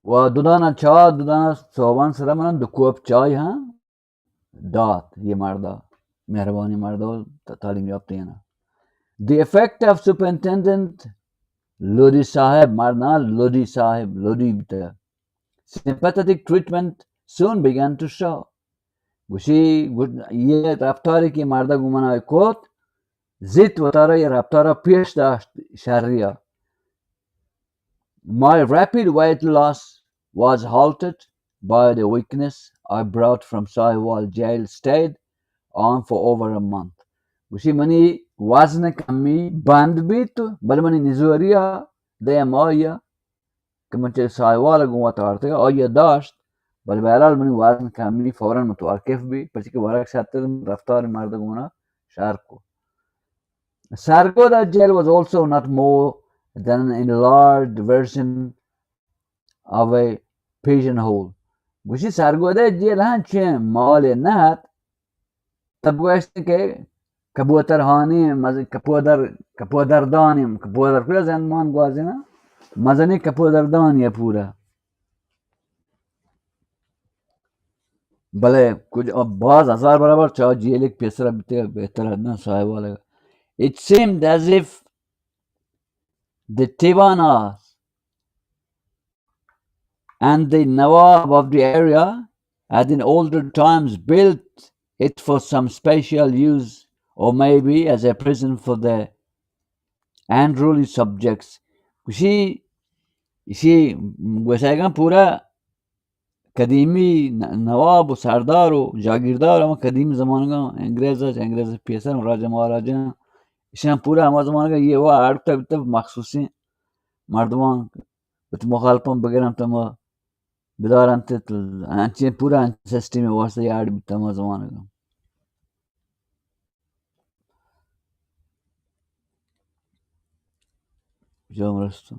و دودانا چا دودانا صوبان سره من دو کوب چای ها داد یه مردا مهربانی مردا تعلیم یافته اینا. The effect of Superintendent Lodi Sahib Marna Lodi Sahib Lodi bita sympathetic treatment soon began to show. گوشی یه رفتاری که مردا گمانای کود زیت و تاره یه رفتار پیش داشت شریا. My rapid weight loss was halted by the weakness I brought from Sahiwal jail stayed on for over a month. گوشی منی وزن کمی بند بیت بل منی نزوریا دیم آیا که من چه سایوال گوات آرته آیا داشت بل بهرحال منی وزن کمی فورا متوقف بی پسی که ورق شدت رفتار مرد گونا شهر کو. Sargodha jail was also not more than an enlarged version of a pigeonhole. گوشی سرگوده جیل هنچه مال نهد تب گوشتی که کبوترهانی کپودردانیم کپودر پورا زنمان گوازینا مزنی کپودردانی پورا بله کچھ باز ہزار برابر چاہ جیل ایک پیسرہ بہتر ادنا صاحب والا. It seemed as if the Tivanas and the Nawab of the area had in older times built it for some special use or maybe as a prison for their unruly subjects. Kushi ishi وسایگان پورا قدیمی نواب و سردار و جاگیردار اما قدیم زمانگا انگریز پیسر راجا مهاراجا ایشان پورا اما زمانگا یه وا آرکتا بیتا مخصوصی مردمان بت مخالفان بگرم تما بدارن تل انچه پورا انچه سیستمی واسطه یاد بیتا اما زمانگا جام رستو.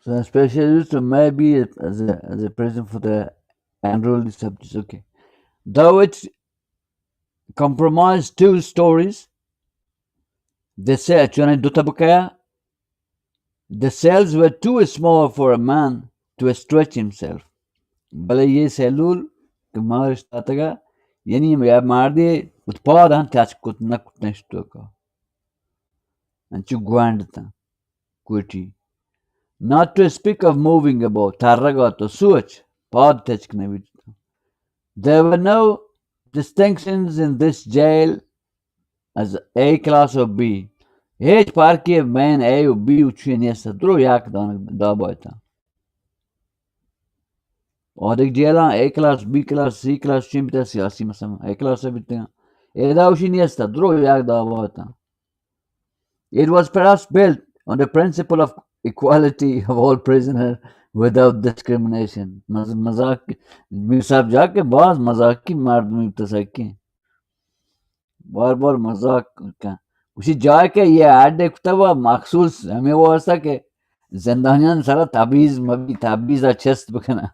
So especially used to maybe as a prison for the unruly subjects. Okay. Though it comprised 2 stories, the cells were too small for a man to stretch himself. भले ये सेलूल कमार तातगा यानी मारदे उत्पादन त्याच कुतना कुतना स्टोका अंचु गुआंडता कुटी. Not to speak of moving about tarraga to such pod technavit. There were no distinctions in this jail as A class or B. H parki man A or B uchinesa dro yak da boita. और एक जेला A class, B class, C class chimpita siyasi masama. A class bitinga. Eda uchinesa dro yak da boita. It was perhaps built on the principle of equality of all prisoners without discrimination. मजाक मीर साहब जाके बाज मजाक की मार तसकी बार बार मजाक का उसी जाके ये ऐड देखता हुआ मखसूस हमें वो ऐसा के जिंदानियान सारा ताबीज चेस्ट बकना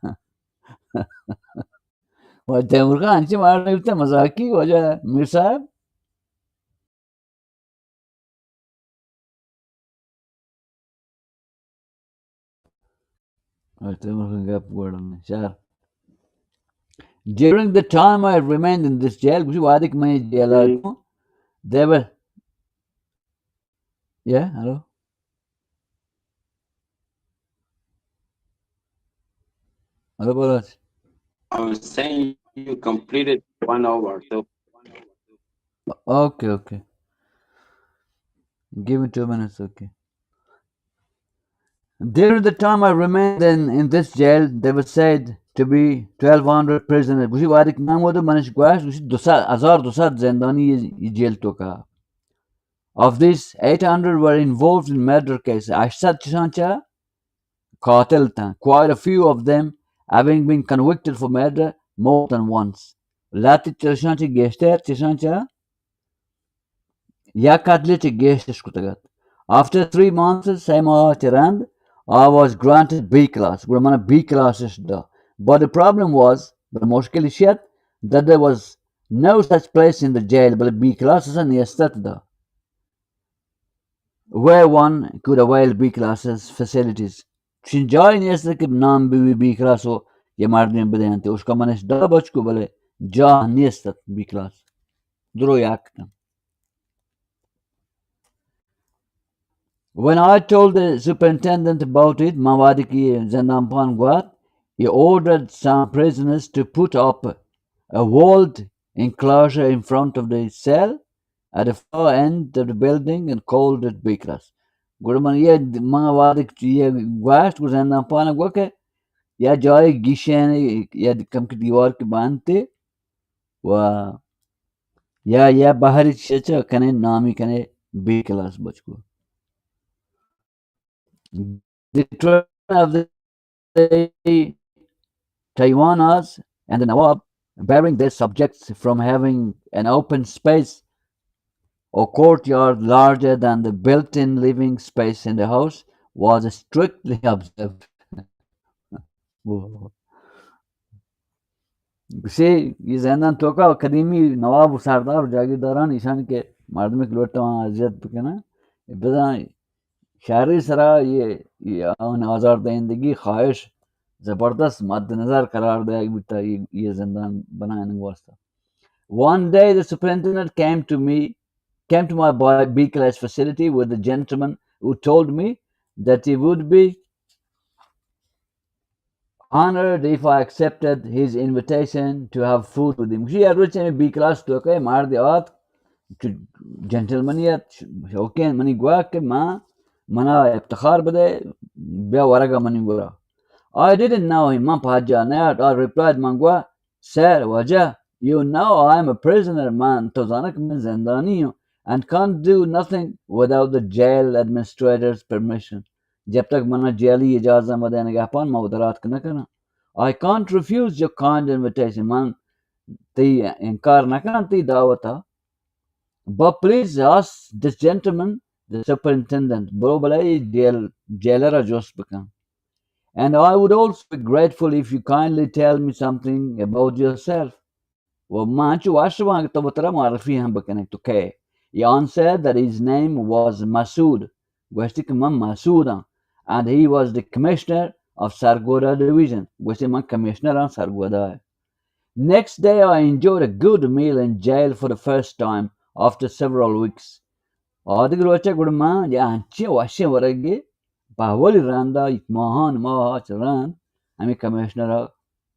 और तैमूर का अंची मार मजाक की वजह मीर साहब During the time I remained in this jail, there were. Yeah, hello? Hello, Balaj. I was saying you completed 1 hour, so Okay, okay. Give me 2 minutes, okay. During the time I remained in this jail, there were said to be 1,200 prisoners. Gushi warik namodu manish gwash, gushi 200 zendani ye jail toka. Of these, 800 were involved in murder cases. Ashsad Chishancha Qatilta, quite a few of them having been convicted for murder more than once. Lati Chishancha Geshter Chishancha Yakatlich Geshter. After 3 months, same Tirand, I was granted B class. Gramana B class is the. But the problem was, the mushkil is yet, that there was no such place in the jail, but B class is an the where one could avail B classes facilities. Shinjai niyasta ke naam B class ho ye mardin badayante. Uska manesh da bachku bale ja niyasta B class. Duro yakta. When I told the superintendent about it, Mawadi ki Zandampan Guat, he ordered some prisoners to put up a walled enclosure in front of the cell at the far end of the building and called it Bikras. Gurman ye Mawadi ye Guast Zandampan Guake, ya joy gishen ya kam ki diwar ke bante wa ya bahari checha kane nami kane Bikras bachku. The train of the Taiwanas and the Nawab, barring their subjects from having an open space or courtyard larger than the built-in living space in the house, was strictly observed. See, ये ज़हन तो का कदीमी नवाब व सरदार और जागीरदारान ईशान के मर्दमिक लोटा अजियत के ना इब्तदा शहरी सरा ये आज़ार दहिंदगी ख्वाहिश ज़बरदस्त मद्देनज़र करार दिया बिता ये ज़िंदान बनाने वास्ता. One day the superintendent came to my B class facility with a gentleman who told me that he would be honored if I accepted his invitation to have food with him. She had written B class to okay, mar the art gentlemaniyat shauqin mani gwa ke ma mana iftikhar bade bia waraga mani gura. I didn't know him, man Pajanayat. I replied, Mangwa, Sir, Wajah, you know I am a prisoner, man, Tozanak min zindani and can't do nothing without the jail administrator's permission. जब तक मना jelly इजाज़त न देने के अपन मौदरात न करना. I can't refuse your kind invitation, man. ती इनकार न करना ती दावता. But please ask this gentleman, the superintendent, bro balai jailer just become. And I would also be grateful if you kindly tell me something about yourself. وما واشوا تبترى معرفيهم بكنك okay. He answered that his name was Masood. Gwestik man Masooda. And he was the commissioner of Sargoda division. Gwestik man commissioner on Sargoda. Next day I enjoyed a good meal in jail for the first time after several weeks. Adigrocha gudma ya anchi washe warage Bahwali randa itmahan ma ran ami commissioner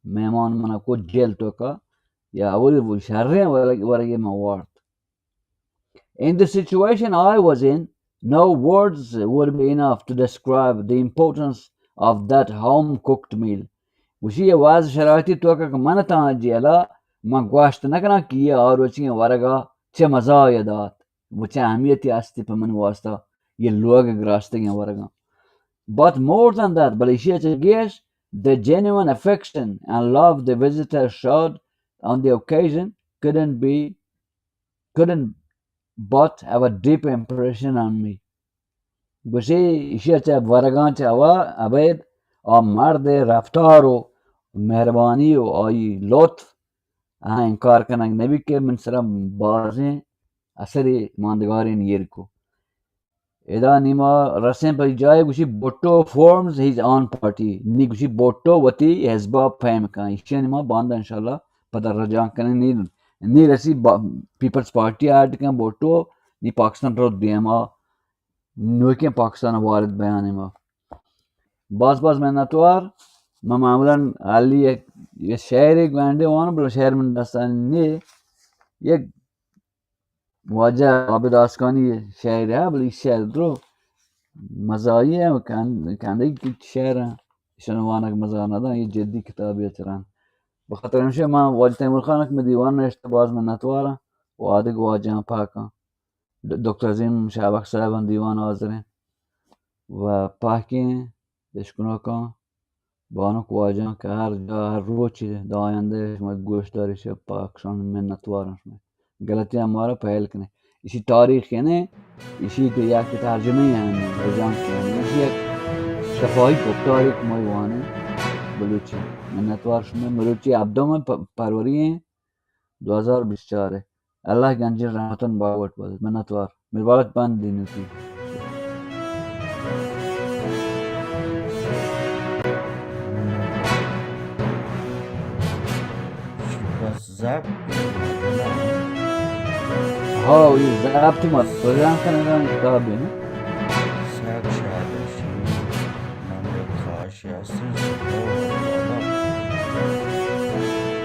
mehman mana ko jail toka ya awali sharre warage ma ward. In the situation I was in, no words would be enough to describe the importance of that home cooked meal. Ushi was sharati toka manata jela magwasht nakana kiya aur uchi waraga che maza yadat. Wucha ahmiyati asti paman wasta ye log graste waraga. But more than that, Balishia the genuine affection and love the visitor showed on the occasion couldn't but have a deep impression on me. Bushi Ishiacha Varagancha Awa Abed or Marde Raftaro Merbani or Lot and Karkanang Nebike Minsaram Bazi Asari Mandagarin Yirko. Eda Nima Rasim Pajai Gushi Botto forms his own party. Nigushi Botto Wati Hezba Pamka. Ishanima Banda inshallah. Pada Rajan Kanil. Ni Rasi People's Party ad kan Botto ni Pakistan Road Dema Nuke Pakistan Awarid Bayanima. Bas में नतवार मैं मामूलन हाली ये शहर एक बैंडे वान बल शहर में दस्तान ये واجه عابد آسکانی شعر ہے بلی شعر درو مزایی ہے کنده که شعر شنوانک مزا ندن یه جدی کتابی چران بخاطر همشه من واجه تیمور خانک می دیوان نشته باز من نتوارم و آدگ واجه هم پاکم دکتر عظیم شهبخش صاحبان دیوان حاضرین و پاکی اشکنو کن بانو که واجه که هر جا هر روچی دا آینده شما گوش داریش پاکشان من نتوارم شما غلطی हमारा पहल कने इसी तारीख है ने इसी के या के तर्जुमे हैं रजान के इसी एक शफाई को तारीख मोयवाने बलूची मिन्नतवार में बलूची अब्दों में परवरी हैं 2024 है अल्लाह के अंजर रहमतन बावट बल मिन्नतवार मेरे बालक बंद दिन थी زب ها ये ज़ाब तुम रजान खाने का किताब है ना